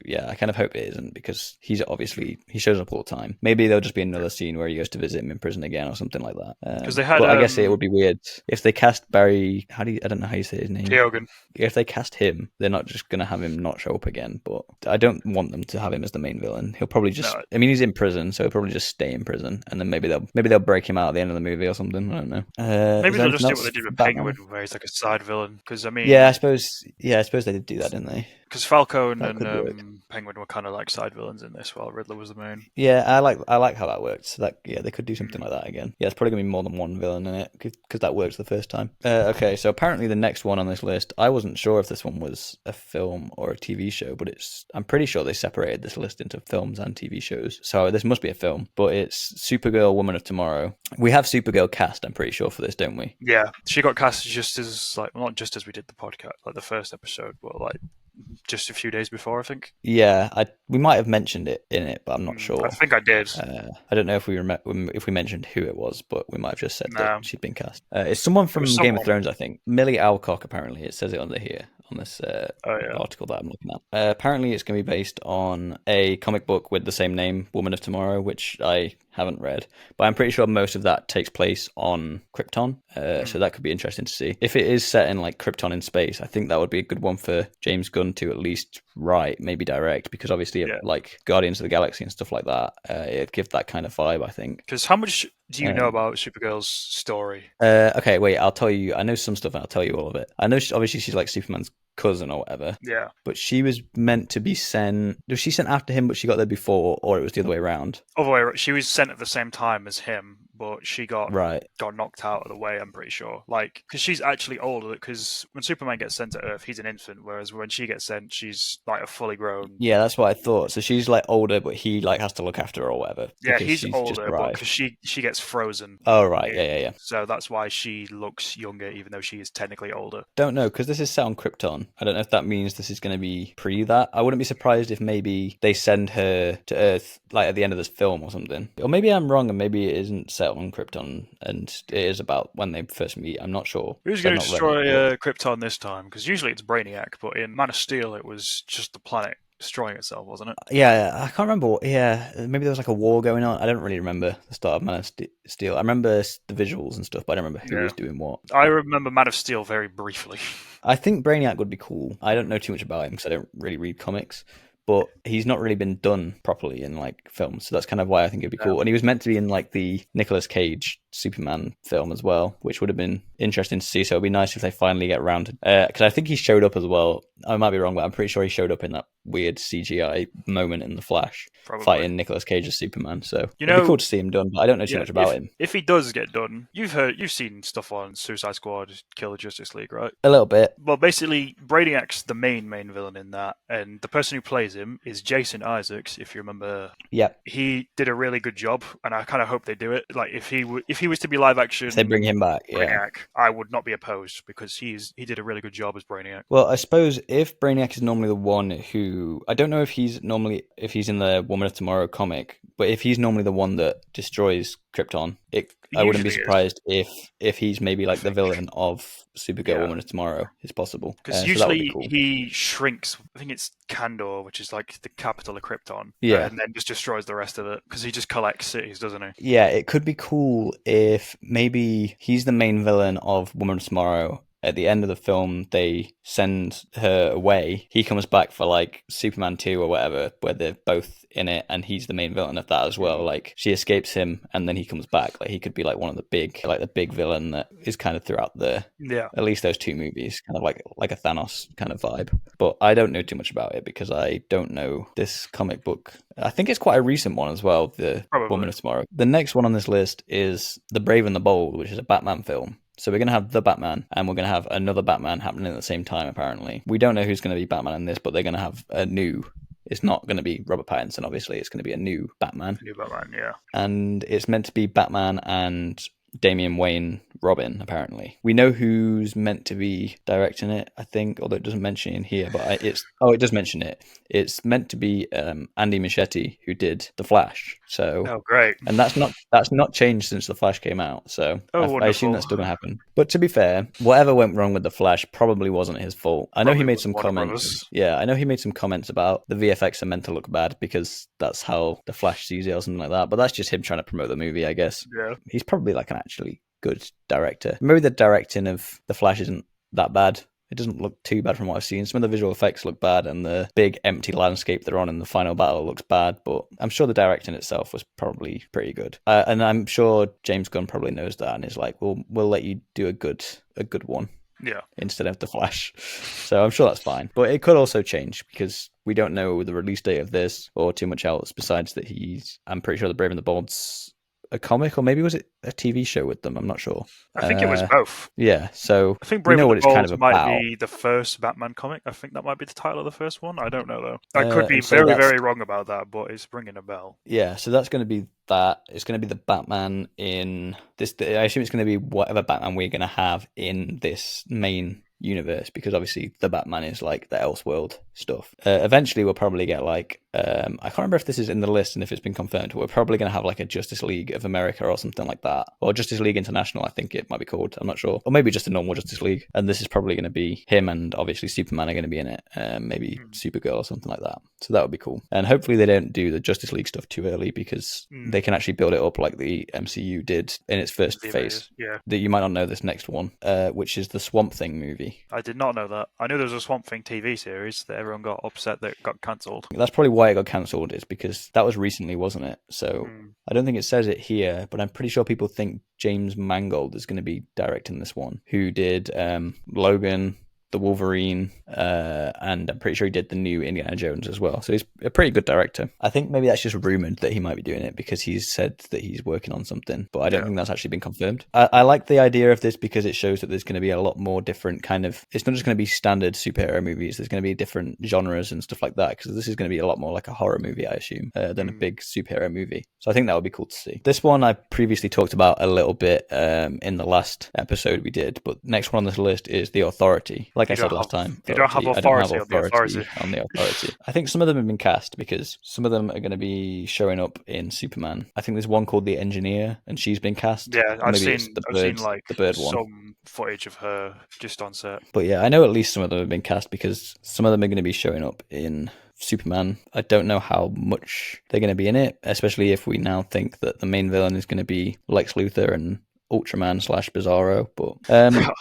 B: hope it isn't because he shows up all the time. Maybe there'll just be another scene where he goes to visit him in prison again or something like that.
C: Because they had,
B: but I guess it would be weird if they cast Barry. I don't know how you say his name.
C: Keoghan.
B: If they cast him, they're not just going to have him not show up again. But I don't want them to have him as the main villain. He'll probably just. I mean, he's in prison, so he'll probably just stay in prison, and then maybe they'll break him out at the end of the movie or something. I don't know.
C: Maybe they'll just do what they did with Penguin, where he's like a side villain. Because I mean,
B: I suppose they did do that, didn't they?
C: Because Falcone and Penguin were kind of like side villains in this, while Riddler was the main.
B: Yeah, I like how that worked. So they could do something like that again. Yeah, it's probably gonna be more than one villain in it because that works the first time. Okay, so apparently the next one on this list, I wasn't sure if this one was a film or a TV show, but I'm pretty sure they separated this list into films and TV shows. So this must be a film, but it's Supergirl, Woman of Tomorrow. We have Supergirl cast, I'm pretty sure, for this, don't we?
C: Yeah, she got cast just as not just as we did the podcast, like the first episode, but like just a few days before, I think.
B: Yeah, we might have mentioned it in it, but I'm not sure.
C: I think I did.
B: I don't know if we mentioned who it was, but we might have just said that she'd been cast. It's someone from Game of Thrones, I think. Millie Alcock, apparently. It says it under here on this article that I'm looking at. Apparently, it's going to be based on a comic book with the same name, Woman of Tomorrow, which I haven't read, but I'm pretty sure most of that takes place on Krypton, so that could be interesting to see. If it is set in like Krypton in space, I think that would be a good one for James Gunn to at least write, maybe direct, because obviously like Guardians of the Galaxy and stuff like that, it'd give that kind of vibe, I think.
C: Because how much do you know about Supergirl's story?
B: Okay, wait, I'll tell you. I know some stuff and I'll tell you all of it. I know obviously she's like Superman's cousin or whatever.
C: Yeah.
B: But she was meant to be sent... Was she sent after him, but she got there before, or it was the other way around?
C: Other way around. She was sent at the same time as him, but she got knocked out of the way, I'm pretty sure. Like, because she's actually older, because when Superman gets sent to Earth, he's an infant, whereas when she gets sent, she's like a fully grown...
B: Yeah, that's what I thought. So she's like older, but he like has to look after her or whatever.
C: Yeah, he's older, but because she gets frozen.
B: Oh, right. Yeah.
C: So that's why she looks younger, even though she is technically older.
B: Don't know, because this is set on Krypton. I don't know if that means this is going to be pre that. I wouldn't be surprised if maybe they send her to Earth like at the end of this film or something. Or maybe I'm wrong and maybe it isn't set on Krypton and it is about when they first meet. I'm not sure.
C: Who's going to destroy Krypton this time? Because usually it's Brainiac, but in Man of Steel it was just the planet destroying itself, wasn't it?
B: Yeah, I can't remember. Maybe there was like a war going on. I don't really remember the start of Man of Steel. I remember the visuals and stuff, but I don't remember who was doing what.
C: I remember Man of Steel very briefly.
B: I think Brainiac would be cool. I don't know too much about him because I don't really read comics, but he's not really been done properly in like films, so that's kind of why I think it'd be cool. And he was meant to be in like the Nicolas Cage Superman film as well, which would have been interesting to see. So it'd be nice if they finally get around to because I think he showed up as well. I might be wrong, but I'm pretty sure he showed up in that weird CGI moment in The Flash, fighting Nicolas Cage as Superman. So it'd be cool to see him done, but I don't know too much about him.
C: If he does get done, you've seen stuff on Suicide Squad, Kill the Justice League, right?
B: A little bit.
C: Well, basically, Brainiac's the main villain in that, and the person who plays him is Jason Isaacs. If you remember,
B: yeah,
C: he did a really good job, and I kind of hope they do it. Like if he he was to be live action,
B: if they bring him back,
C: Brainiac, I would not be opposed because he did a really good job as Brainiac.
B: Well, I suppose if Brainiac is normally the one who, I don't know if he's in the Woman of Tomorrow comic, but if he's normally the one that destroys Krypton, I wouldn't be surprised if he's maybe like the villain of Supergirl, Woman of Tomorrow. It's possible
C: because usually he shrinks. I think it's Kandor, which is like the capital of Krypton, and then just destroys the rest of it because he just collects cities, doesn't he?
B: Yeah, it could be cool if maybe he's the main villain of Woman of Tomorrow. At the end of the film, they send her away. He comes back for like Superman 2 or whatever, where they're both in it, and he's the main villain of that as well. Like she escapes him, and then he comes back. Like he could be like one of the big villain that is kind of throughout at least those two movies, kind of like a Thanos kind of vibe. But I don't know too much about it because I don't know this comic book. I think it's quite a recent one as well, the Woman of Tomorrow. The next one on this list is The Brave and the Bold, which is a Batman film. So we're going to have the Batman, and we're going to have another Batman happening at the same time, apparently. We don't know who's going to be Batman in this, but they're going to have a new... It's not going to be Robert Pattinson, obviously. It's going to be a new Batman.
C: New Batman, yeah.
B: And it's meant to be Batman and Damian Wayne Robin, apparently. We know who's meant to be directing it, I think, although it doesn't mention it in here, but it does mention it. It's meant to be Andy Muschietti, who did The Flash. So,
C: great.
B: And that's not changed since The Flash came out, so I assume that's still going to happen. But to be fair, whatever went wrong with The Flash probably wasn't his fault. I know he made some comments. Yeah, I know he made some comments about the VFX are meant to look bad because that's how The Flash sees it or something like that, but that's just him trying to promote the movie, I guess.
C: Yeah.
B: He's probably like an actually good director. Maybe the directing of The Flash isn't that bad. It doesn't look too bad from what I've seen. Some of the visual effects look bad, and the big empty landscape they're on in the final battle looks bad, but I'm sure the directing itself was probably pretty good. And I'm sure James Gunn probably knows that and is like, we'll let you do a good one.
C: Yeah.
B: Instead of The Flash. So I'm sure that's fine. But it could also change because we don't know the release date of this or too much else besides that I'm pretty sure The Brave and the Bold's a comic, or maybe was it a TV show with them? I'm not sure.
C: I think it was both.
B: Yeah, so
C: I think Brave and the
B: it's kind of
C: might be the first Batman comic. I think that might be the title of the first one. I don't know, though. I could be very wrong about that, but it's ringing a bell.
B: Yeah, so that's going to be that. It's going to be the Batman in this. I assume it's going to be whatever Batman we're going to have in this main universe, because obviously the Batman is like the Elseworld stuff. Eventually we'll probably get like I can't remember if this is in the list and if it's been confirmed, but we're probably going to have like a Justice League of America or something like that, or Justice League International, I think it might be called. I'm not sure, or maybe just a normal Justice League, and this is probably going to be him, and obviously Superman are going to be in it, maybe Supergirl or something like that. So that would be cool, and hopefully they don't do the Justice League stuff too early, because they can actually build it up like the MCU did in its first phase.
C: Yeah,
B: that you might not know this next one, which is the Swamp Thing movie.
C: I did not know that. I knew there was a Swamp Thing TV series that everyone got upset that got cancelled.
B: That's probably why it got cancelled, is because that was recently, wasn't it? So I don't think it says it here, but I'm pretty sure people think James Mangold is going to be directing this one, who did Logan, the Wolverine, and I'm pretty sure he did the new Indiana Jones as well. So he's a pretty good director. I think maybe that's just rumored that he might be doing it because he's said that he's working on something, but I don't think that's actually been confirmed. I like the idea of this because it shows that there's going to be a lot more different kind of, it's not just going to be standard superhero movies, there's going to be different genres and stuff like that, because this is going to be a lot more like a horror movie, I assume, than a big superhero movie. So I think that would be cool to see. This one I previously talked about a little bit in the last episode we did, but next one on this list is The Authority. Like I said last time,
C: you don't have authority
B: on the Authority. I think some of them have been cast because some of them are going to be showing up in Superman. I think there's one called The Engineer, and she's been cast.
C: Yeah, I've seen like
B: the bird one.
C: Some footage of her just on set.
B: But yeah, I know at least some of them have been cast because some of them are going to be showing up in Superman. I don't know how much they're going to be in it, especially if we now think that the main villain is going to be Lex Luthor and Ultraman / Bizarro, but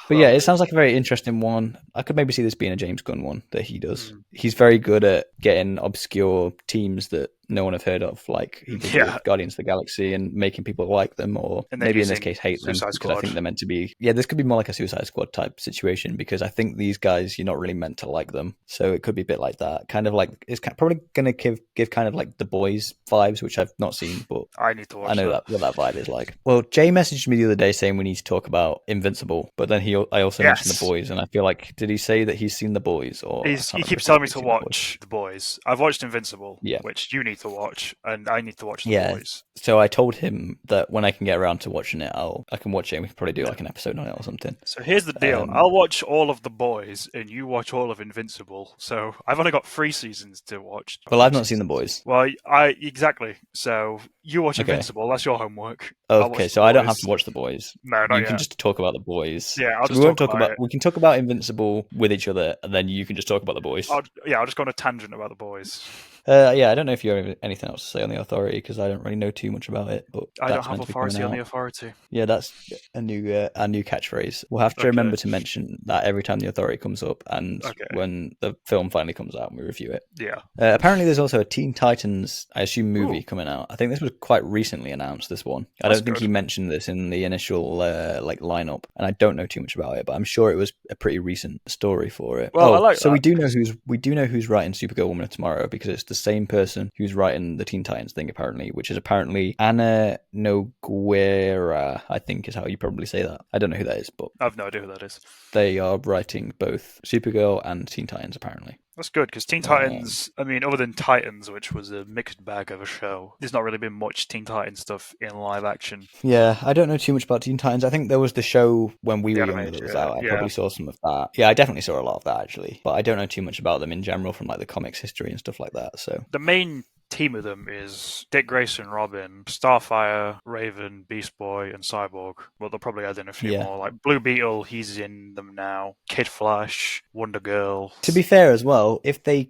B: yeah, it sounds like a very interesting one. I could maybe see this being a James Gunn one that he does. He's very good at getting obscure teams that no one have heard of, like he did with Guardians of the Galaxy, and making people like them, or maybe in this case hate them, because I think they're meant to be. Yeah, this could be more like a Suicide Squad type situation, because I think these guys, you're not really meant to like them, so it could be a bit like that. Kind of like, it's probably going to give kind of like The Boys vibes, which I've not seen, but
C: I need to watch.
B: I know what that vibe is like. Well, Jay messaged me the other day saying we need to talk about Invincible, but then I also mentioned The Boys, and I feel like, did he say that he's seen The Boys? Or
C: he keeps telling me to watch The Boys. I've watched Invincible, which you need to watch, and I need to watch The
B: Yeah.
C: Boys.
B: So I told him that when I can get around to watching it, I can watch it and we can probably do like an episode on it or something.
C: So here's the deal. I'll watch all of The Boys, and you watch all of Invincible. So I've only got 3 seasons to watch.
B: Well, I've not seen The Boys.
C: Well, exactly. So you watch Invincible. That's your homework.
B: Okay, so I don't have to watch The Boys.
C: No, not
B: You can just talk about The Boys.
C: Yeah, I'll
B: so
C: just
B: we won't
C: talk about it.
B: We can talk about Invincible with each other, and then you can just talk about The Boys.
C: I'll just go on a tangent about The Boys.
B: Yeah, I don't know if you have anything else to say on the Authority because I don't really know too much about it. But
C: I don't have authority on the Authority.
B: Yeah, that's a new catchphrase. We'll have to remember to mention that every time the Authority comes up and when the film finally comes out and we review it.
C: Yeah.
B: Apparently, there's also a Teen Titans, I assume, movie coming out. I think this was quite recently announced. This one, I don't think he mentioned this in the initial lineup, and I don't know too much about it. But I'm sure it was a pretty recent story for it.
C: Well,
B: we do know who's writing Supergirl Woman of Tomorrow because it's the same person who's writing the Teen Titans thing, apparently, which is apparently Anna Noguera, I think is how you probably say that. I don't know who that is, but
C: I've no idea who that is.
B: They are writing both Supergirl and Teen Titans, apparently.
C: That's good, because Teen Titans, I mean, other than Titans, which was a mixed bag of a show, there's not really been much Teen Titans stuff in live action.
B: Yeah, I don't know too much about Teen Titans. I think there was the show when we were younger that was out. I probably saw some of that. Yeah, I definitely saw a lot of that, actually. But I don't know too much about them in general from like the comics history and stuff like that. So
C: the main team of them is Dick Grayson, Robin, Starfire, Raven, Beast Boy, and Cyborg. Well, they'll probably add in a few more. Like Blue Beetle, he's in them now. Kid Flash, Wonder Girl.
B: To be fair as well, if they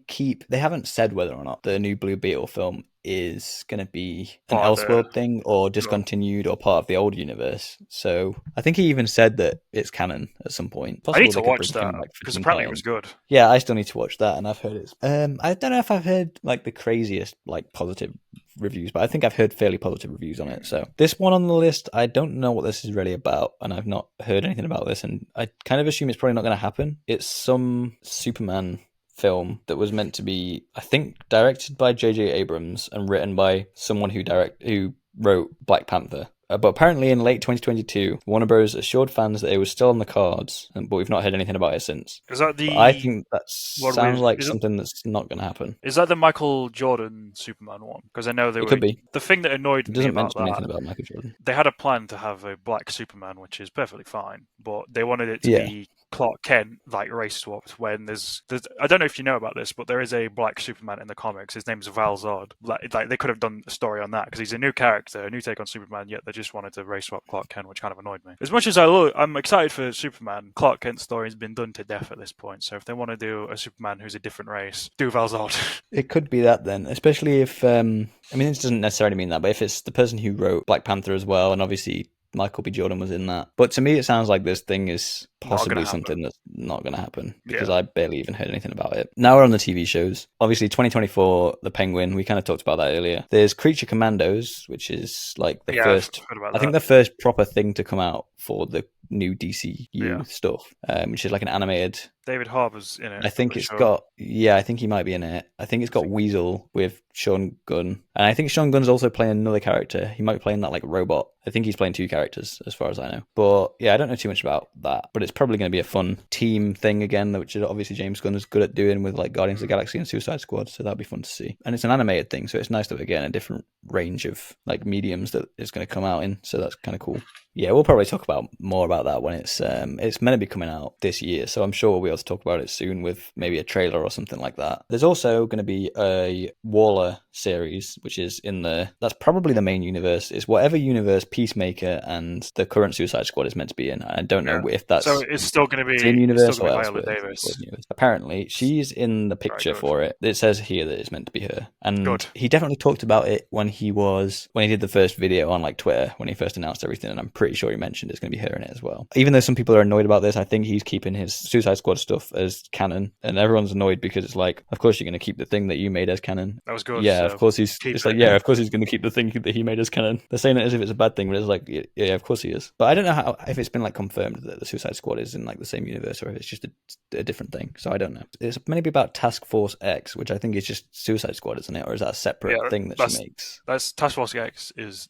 B: haven't said whether or not the new Blue Beetle film is going to be an Elseworld thing or discontinued or part of the old universe. So I think he even said that it's canon at some point.
C: I need to watch that because apparently it was good.
B: Yeah, I still need to watch that, and I've heard it's. I don't know if I've heard like the craziest like positive reviews, but I think I've heard fairly positive reviews on it. So this one on the list, I don't know what this is really about, and I've not heard anything about this, and I kind of assume it's probably not going to happen. It's some Superman film that was meant to be, I think, directed by J.J. Abrams and written by someone who wrote Black Panther. But apparently in late 2022, Warner Bros. Assured fans that it was still on the cards, but we've not heard anything about it since.
C: Is that the?
B: I think that sounds like something that's not going to happen.
C: Is that the Michael Jordan Superman one? Because I know
B: it could be.
C: The thing that annoyed me about that,
B: anything about Michael Jordan.
C: They had a plan to have a black Superman, which is perfectly fine, but they wanted it to be Clark Kent like race swapped when there's I don't know if you know about this, but there is a black Superman in the comics. His name's Val Zod. Like they could have done a story on that because he's a new character, a new take on Superman. Yet they just wanted to race swap Clark Kent, which kind of annoyed me. As much as I'm excited for Superman, Clark Kent's story has been done to death at this point. So if they want to do a Superman who's a different race, do Val Zod. It
B: could be that then, especially if I mean this doesn't necessarily mean that, but if it's the person who wrote Black Panther as well, and obviously Michael B. Jordan was in that. But to me, it sounds like this thing is possibly something that's not going to happen because I barely even heard anything about it. Now we're on the TV shows. Obviously, 2024, The Penguin, we kind of talked about that earlier. There's Creature Commandos, which is like the first, I think the first proper thing to come out for the new DCU stuff, which is like an animated.
C: David Harbour's in it.
B: I think it's got, I think he might be in it. I think it's got Weasel with Sean Gunn. And I think Sean Gunn's also playing another character. He might be playing that like robot. I think he's playing 2 characters as far as I know. But yeah, I don't know too much about that. But it's probably going to be a fun team thing again, which is obviously James Gunn is good at doing with like Guardians of the Galaxy and Suicide Squad. So that'll be fun to see. And it's an animated thing. So it's nice to again a different range of like mediums that it's going to come out in. So that's kind of cool. Yeah, we'll probably talk about more about that when it's meant to be coming out this year. So I'm sure we'll be able to talk about it soon with maybe a trailer or something like that. There's also going to be a Waller series, which is that's probably the main universe. It's whatever universe Peacemaker and the current Suicide Squad is meant to be in. I don't know if that's
C: so. It's still going to be
B: in universe or
C: Viola Davis.
B: Apparently, she's in the picture for it. It says here that it's meant to be her, and he definitely talked about it when he did the first video on like Twitter when he first announced everything, and I'm pretty sure he mentioned it's going to be her in it as well. Even though some people are annoyed about this, I think he's keeping his Suicide Squad stuff as canon, and everyone's annoyed because it's like, of course you're going to keep the thing that you made as canon.
C: That was good.
B: Yeah, so of course he's. It's like, of course he's going to keep the thing that he made as canon. They're saying it as if it's a bad thing, but it's like, yeah, of course he is. But I don't know if it's been like confirmed that the Suicide Squad is in like the same universe or if it's just a different thing. So I don't know. It's maybe about Task Force X, which I think is just Suicide Squad, isn't it? Or is that a separate thing that she makes?
C: That's Task Force X is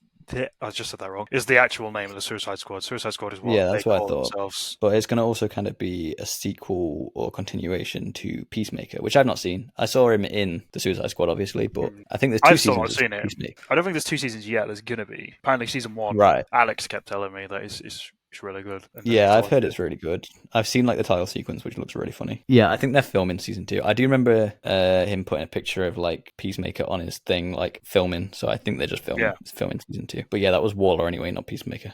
C: I just said that wrong. Is the actual name of the Suicide Squad. Suicide Squad is what
B: Yeah,
C: they
B: that's what I
C: call
B: thought.
C: themselves.
B: But it's going to also kind of be a sequel or continuation to Peacemaker, which I've not seen. I saw him in the Suicide Squad, obviously, but I think there's 2
C: I've still not
B: seasons
C: seen
B: of
C: it.
B: Peacemaker.
C: I don't think there's 2 seasons yet. There's gonna be. Apparently, season 1.
B: Right.
C: Alex kept telling me that it's really good. And
B: Yeah, I've heard it's really good. I've seen like the title sequence, which looks really funny. Yeah, I think they're filming season 2. I do remember him putting a picture of like Peacemaker on his thing, like filming. So I think they're just filming season 2. But yeah, that was Waller anyway, not Peacemaker.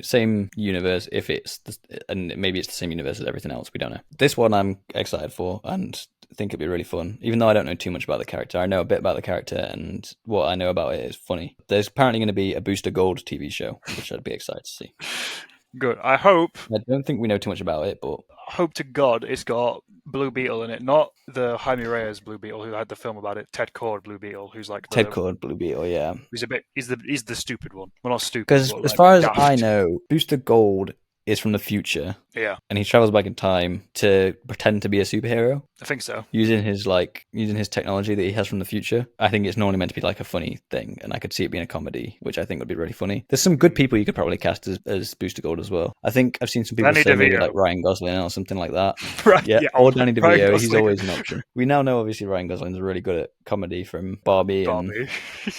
B: Same universe. If it's and maybe it's the same universe as everything else, we don't know. This one I'm excited for and think it'd be really fun. Even though I don't know too much about the character, I know a bit about the character, and what I know about it is funny. There's apparently going to be a Booster Gold TV show, which I'd be excited to see.
C: Good. I hope.
B: I don't think we know too much about it, but
C: Hope to God it's got Blue Beetle in it, not the Jaime Reyes Blue Beetle who had the film about it. Ted Kord Blue Beetle, who's like
B: Ted Kord Blue Beetle, yeah.
C: He's the stupid one. Well, not stupid.
B: Because as far as I know, Booster Gold is from the future.
C: Yeah.
B: And he travels back in time to pretend to be a superhero.
C: I think so.
B: Using his technology that he has from the future. I think it's normally meant to be like a funny thing, and I could see it being a comedy, which I think would be really funny. There's some good people you could probably cast as Booster Gold as well. I think I've seen some people say maybe like Ryan Gosling or something like that.
C: Right.
B: Yeah. Or Danny DeVito. He's always an option. We now know obviously Ryan Gosling's really good at comedy from Barbie. And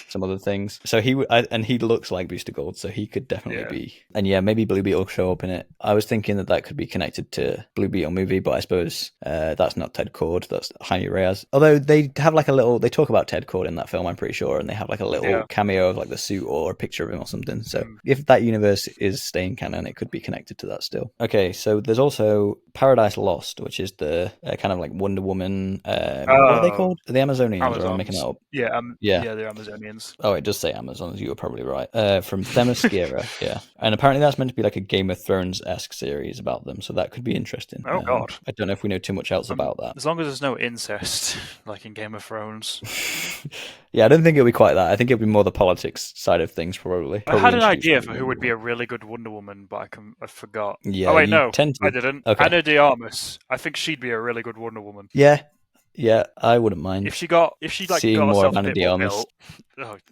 B: some other things. So he looks like Booster Gold, so he could definitely be. And yeah, maybe Blue Beetle will show up in it. I was thinking that could be connected to Blue Beetle movie, but I suppose that's not Ted Kord, that's Jaime Reyes. Although they have like they talk about Ted Kord in that film, I'm pretty sure, and they have like a little cameo of like the suit or a picture of him or something. So if that universe is staying canon, it could be connected to that still. Okay, so there's also Paradise Lost, which is the kind of like Wonder Woman. What are they called? The Amazonians, or am I making that up?
C: Yeah, they're Amazonians.
B: Oh, it does say Amazons. You were probably right. From Themyscira, yeah. And apparently that's meant to be like a Game of Thrones-esque series about them, so that could be interesting.
C: Oh, God.
B: I don't know if we know too much else about that.
C: As long as there's no incest, like in Game of Thrones.
B: Yeah, I don't think it'll be quite that. I think it'll be more the politics side of things, probably.
C: I had an idea for who would be a really good Wonder Woman, but I forgot.
B: Yeah,
C: oh, wait, no, I didn't.
B: Okay.
C: Ana de Armas. I think she'd be a really good Wonder Woman.
B: Yeah, I wouldn't mind.
C: If she got
B: seeing
C: got
B: more
C: herself
B: of Ana de Armas.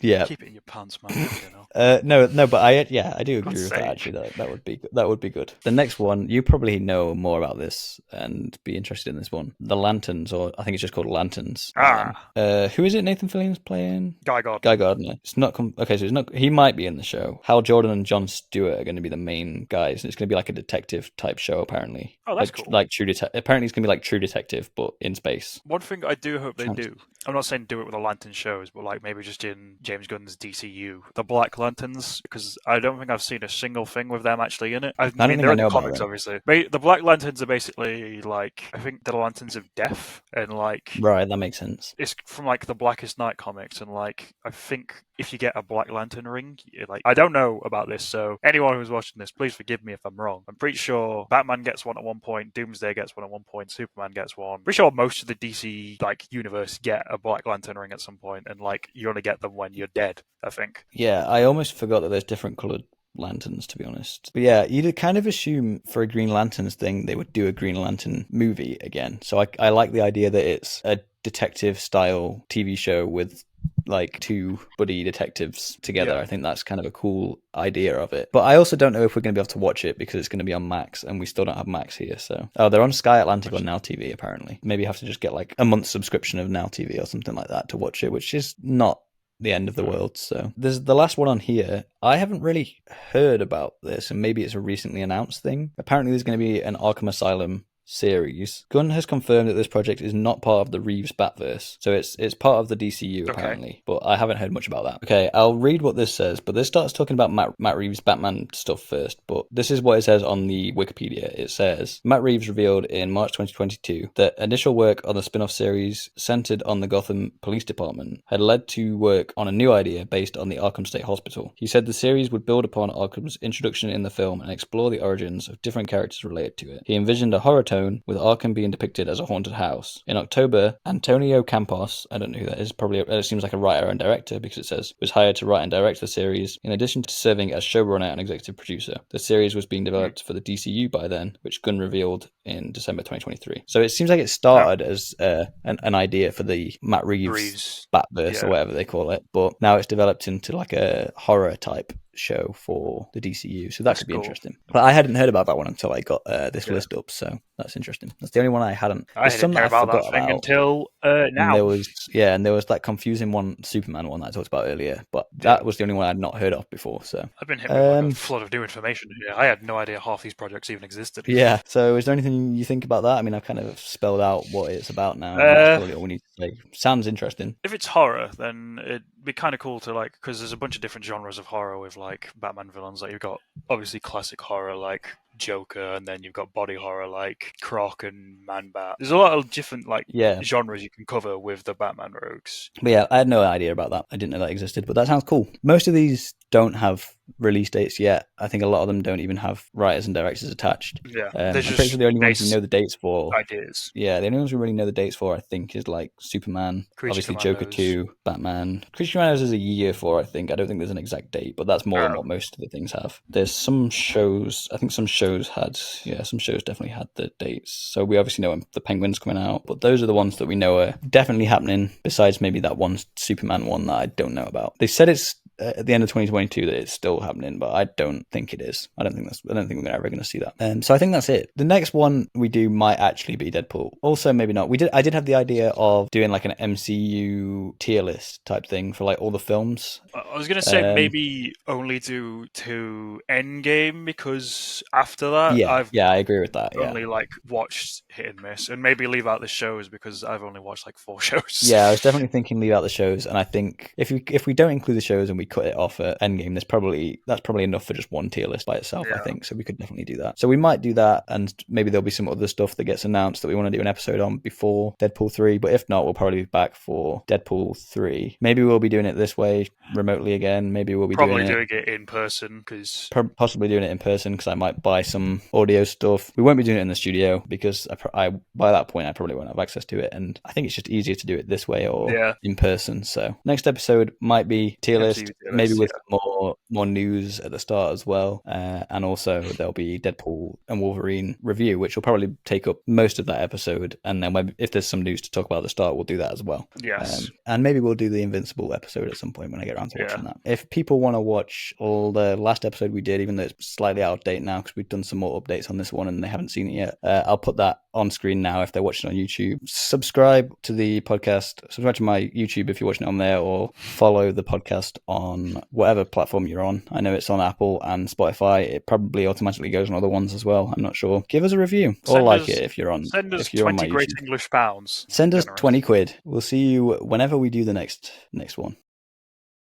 C: Yeah, keep it in your pants, man. You
B: No,
C: know.
B: but I do agree with that. Actually, that would be good. The next one, you probably know more about this and be interested in this one. The Lanterns, or I think it's just called Lanterns. Who is it? Nathan Fillion's playing
C: Guy Gardner.
B: It's not okay. So it's not. He might be in the show. Hal Jordan and Jon Stewart are going to be the main guys, and it's going to be like a detective type show apparently.
C: Oh, that's cool.
B: Like True Detective. Apparently, it's going to be like True Detective, but in space.
C: One thing I do hope they do. I'm not saying do it with the Lantern shows, but like maybe just in James Gunn's DCU, the Black Lanterns, because I don't think I've seen a single thing with them actually in it. I mean, they're in the comics, obviously. The Black Lanterns are basically like, I think the Lanterns of Death, and like...
B: Right, that makes sense.
C: It's from like the Blackest Night comics, and like, I think if you get a Black Lantern ring, like, I don't know about this, so anyone who's watching this, please forgive me if I'm wrong. I'm pretty sure Batman gets one at one point, Doomsday gets one at one point, Superman gets one. Pretty sure most of the DC like universe get a Black Lantern ring at some point, and like you only get them when you're dead, I think.
B: Yeah, I almost forgot that there's different coloured lanterns, to be honest. But yeah, you'd kind of assume for a Green Lanterns thing they would do a Green Lantern movie again. So I like the idea that it's a detective style TV show with like two buddy detectives together. I think that's kind of a cool idea of it. But I also don't know if we're going to be able to watch it because it's going to be on Max, and we still don't have Max here. So they're on Sky Atlantic on Now TV apparently. Maybe you have to just get like a month's subscription of Now TV or something like that to watch it, which is not the end of the world. So there's the last one on here. I haven't really heard about this, and maybe it's a recently announced thing. Apparently there's going to be an Arkham Asylum series. Gunn has confirmed that this project is not part of the Reeves Batverse, so it's part of the DCU apparently, but I haven't heard much about that. Okay, I'll read what this says, but this starts talking about Matt Reeves' Batman stuff first, but this is what it says on the Wikipedia. It says, Matt Reeves revealed in March 2022 that initial work on the spin-off series centered on the Gotham Police Department had led to work on a new idea based on the Arkham State Hospital. He said the series would build upon Arkham's introduction in the film and explore the origins of different characters related to it. He envisioned a horror tone with Arkham being depicted as a haunted house. In October, Antonio Campos, I don't know who that is, probably it seems like a writer and director because it says, was hired to write and direct the series, in addition to serving as showrunner and executive producer. The series was being developed for the DCU by then, which Gunn revealed in December 2023. So it seems like it started as an idea for the Matt Reeves Batverse or whatever they call it, but now it's developed into like a horror type show for the DCU, so that could be interesting. But I hadn't heard about that one until I got this list up, so that's interesting. That's the only one I hadn't.
C: I didn't care about that thing until now.
B: And there was that confusing one, Superman one that I talked about earlier, but that was the only one I'd not heard of before. So
C: I've been hit with like a flood of new information here. I had no idea half these projects even existed.
B: Yeah. So is there anything you think about that? I mean, I've kind of spelled out what it's about now. That's probably all we need to say. Sounds interesting.
C: If it's horror, then it'd be kind of cool to like, because there's a bunch of different genres of horror with like Batman villains. Like you've got obviously classic horror like Joker, and then you've got body horror like Croc and Man-Bat. There's a lot of different like genres you can cover with the Batman rogues.
B: But yeah, I had no idea about that. I didn't know that existed, but that sounds cool. Most of these don't have release dates yet. I think a lot of them don't even have writers and directors attached.
C: Yeah,
B: I'm pretty sure the only ones we know the dates for.
C: Ideas.
B: Yeah, the only ones we really know the dates for, I think, is like Superman, obviously Joker 2, Batman. Creature Commandos is a year for, I think. I don't think there's an exact date, but that's more than what most of the things have. There's some shows. I think some shows definitely had the dates. So we obviously know when the Penguin's coming out, but those are the ones that we know are definitely happening. Besides maybe that one Superman one that I don't know about. They said it's at the end of 2022 that it's still happening, but I don't think it is. I don't think we're ever going to see that. So I think that's it. The next one we do might actually be Deadpool. Also, maybe not. I did have the idea of doing like an MCU tier list type thing for like all the films.
C: I was going to say maybe only do to Endgame, because after that,
B: I agree with that.
C: Only like watched hit and miss, and maybe leave out the shows because I've only watched like 4 shows.
B: Yeah, I was definitely thinking leave out the shows, and I think if we don't include the shows and we cut it off at Endgame, that's probably enough for just one tier list by itself. I think so. We could definitely do that. So we might do that, and maybe there'll be some other stuff that gets announced that we want to do an episode on before Deadpool 3. But if not, we'll probably be back for Deadpool 3. Maybe we'll be doing it this way remotely again. Maybe we'll be doing
C: it in person, because
B: possibly doing it in person because I might buy some audio stuff. We won't be doing it in the studio because I by that point I probably won't have access to it, and I think it's just easier to do it this way or in person. So next episode might be tier list, maybe with more news at the start as well, and also there'll be Deadpool and Wolverine review, which will probably take up most of that episode, and then if there's some news to talk about at the start, we'll do that as well.
C: Yes.
B: And maybe we'll do the Invincible episode at some point when I get around to watching that. If people want to watch all the last episode we did, even though it's slightly out of date now because we've done some more updates on this one and they haven't seen it yet, I'll put that on screen now if they're watching on YouTube. Subscribe to the podcast, subscribe to my YouTube if you're watching it on there, or follow the podcast on whatever platform you're on. I know it's on Apple and Spotify. It probably automatically goes on other ones as well. I'm not sure. Give us a review or like it if you're on.
C: Send us 20 great English pounds.
B: Send us 20 quid. We'll see you whenever we do the next one.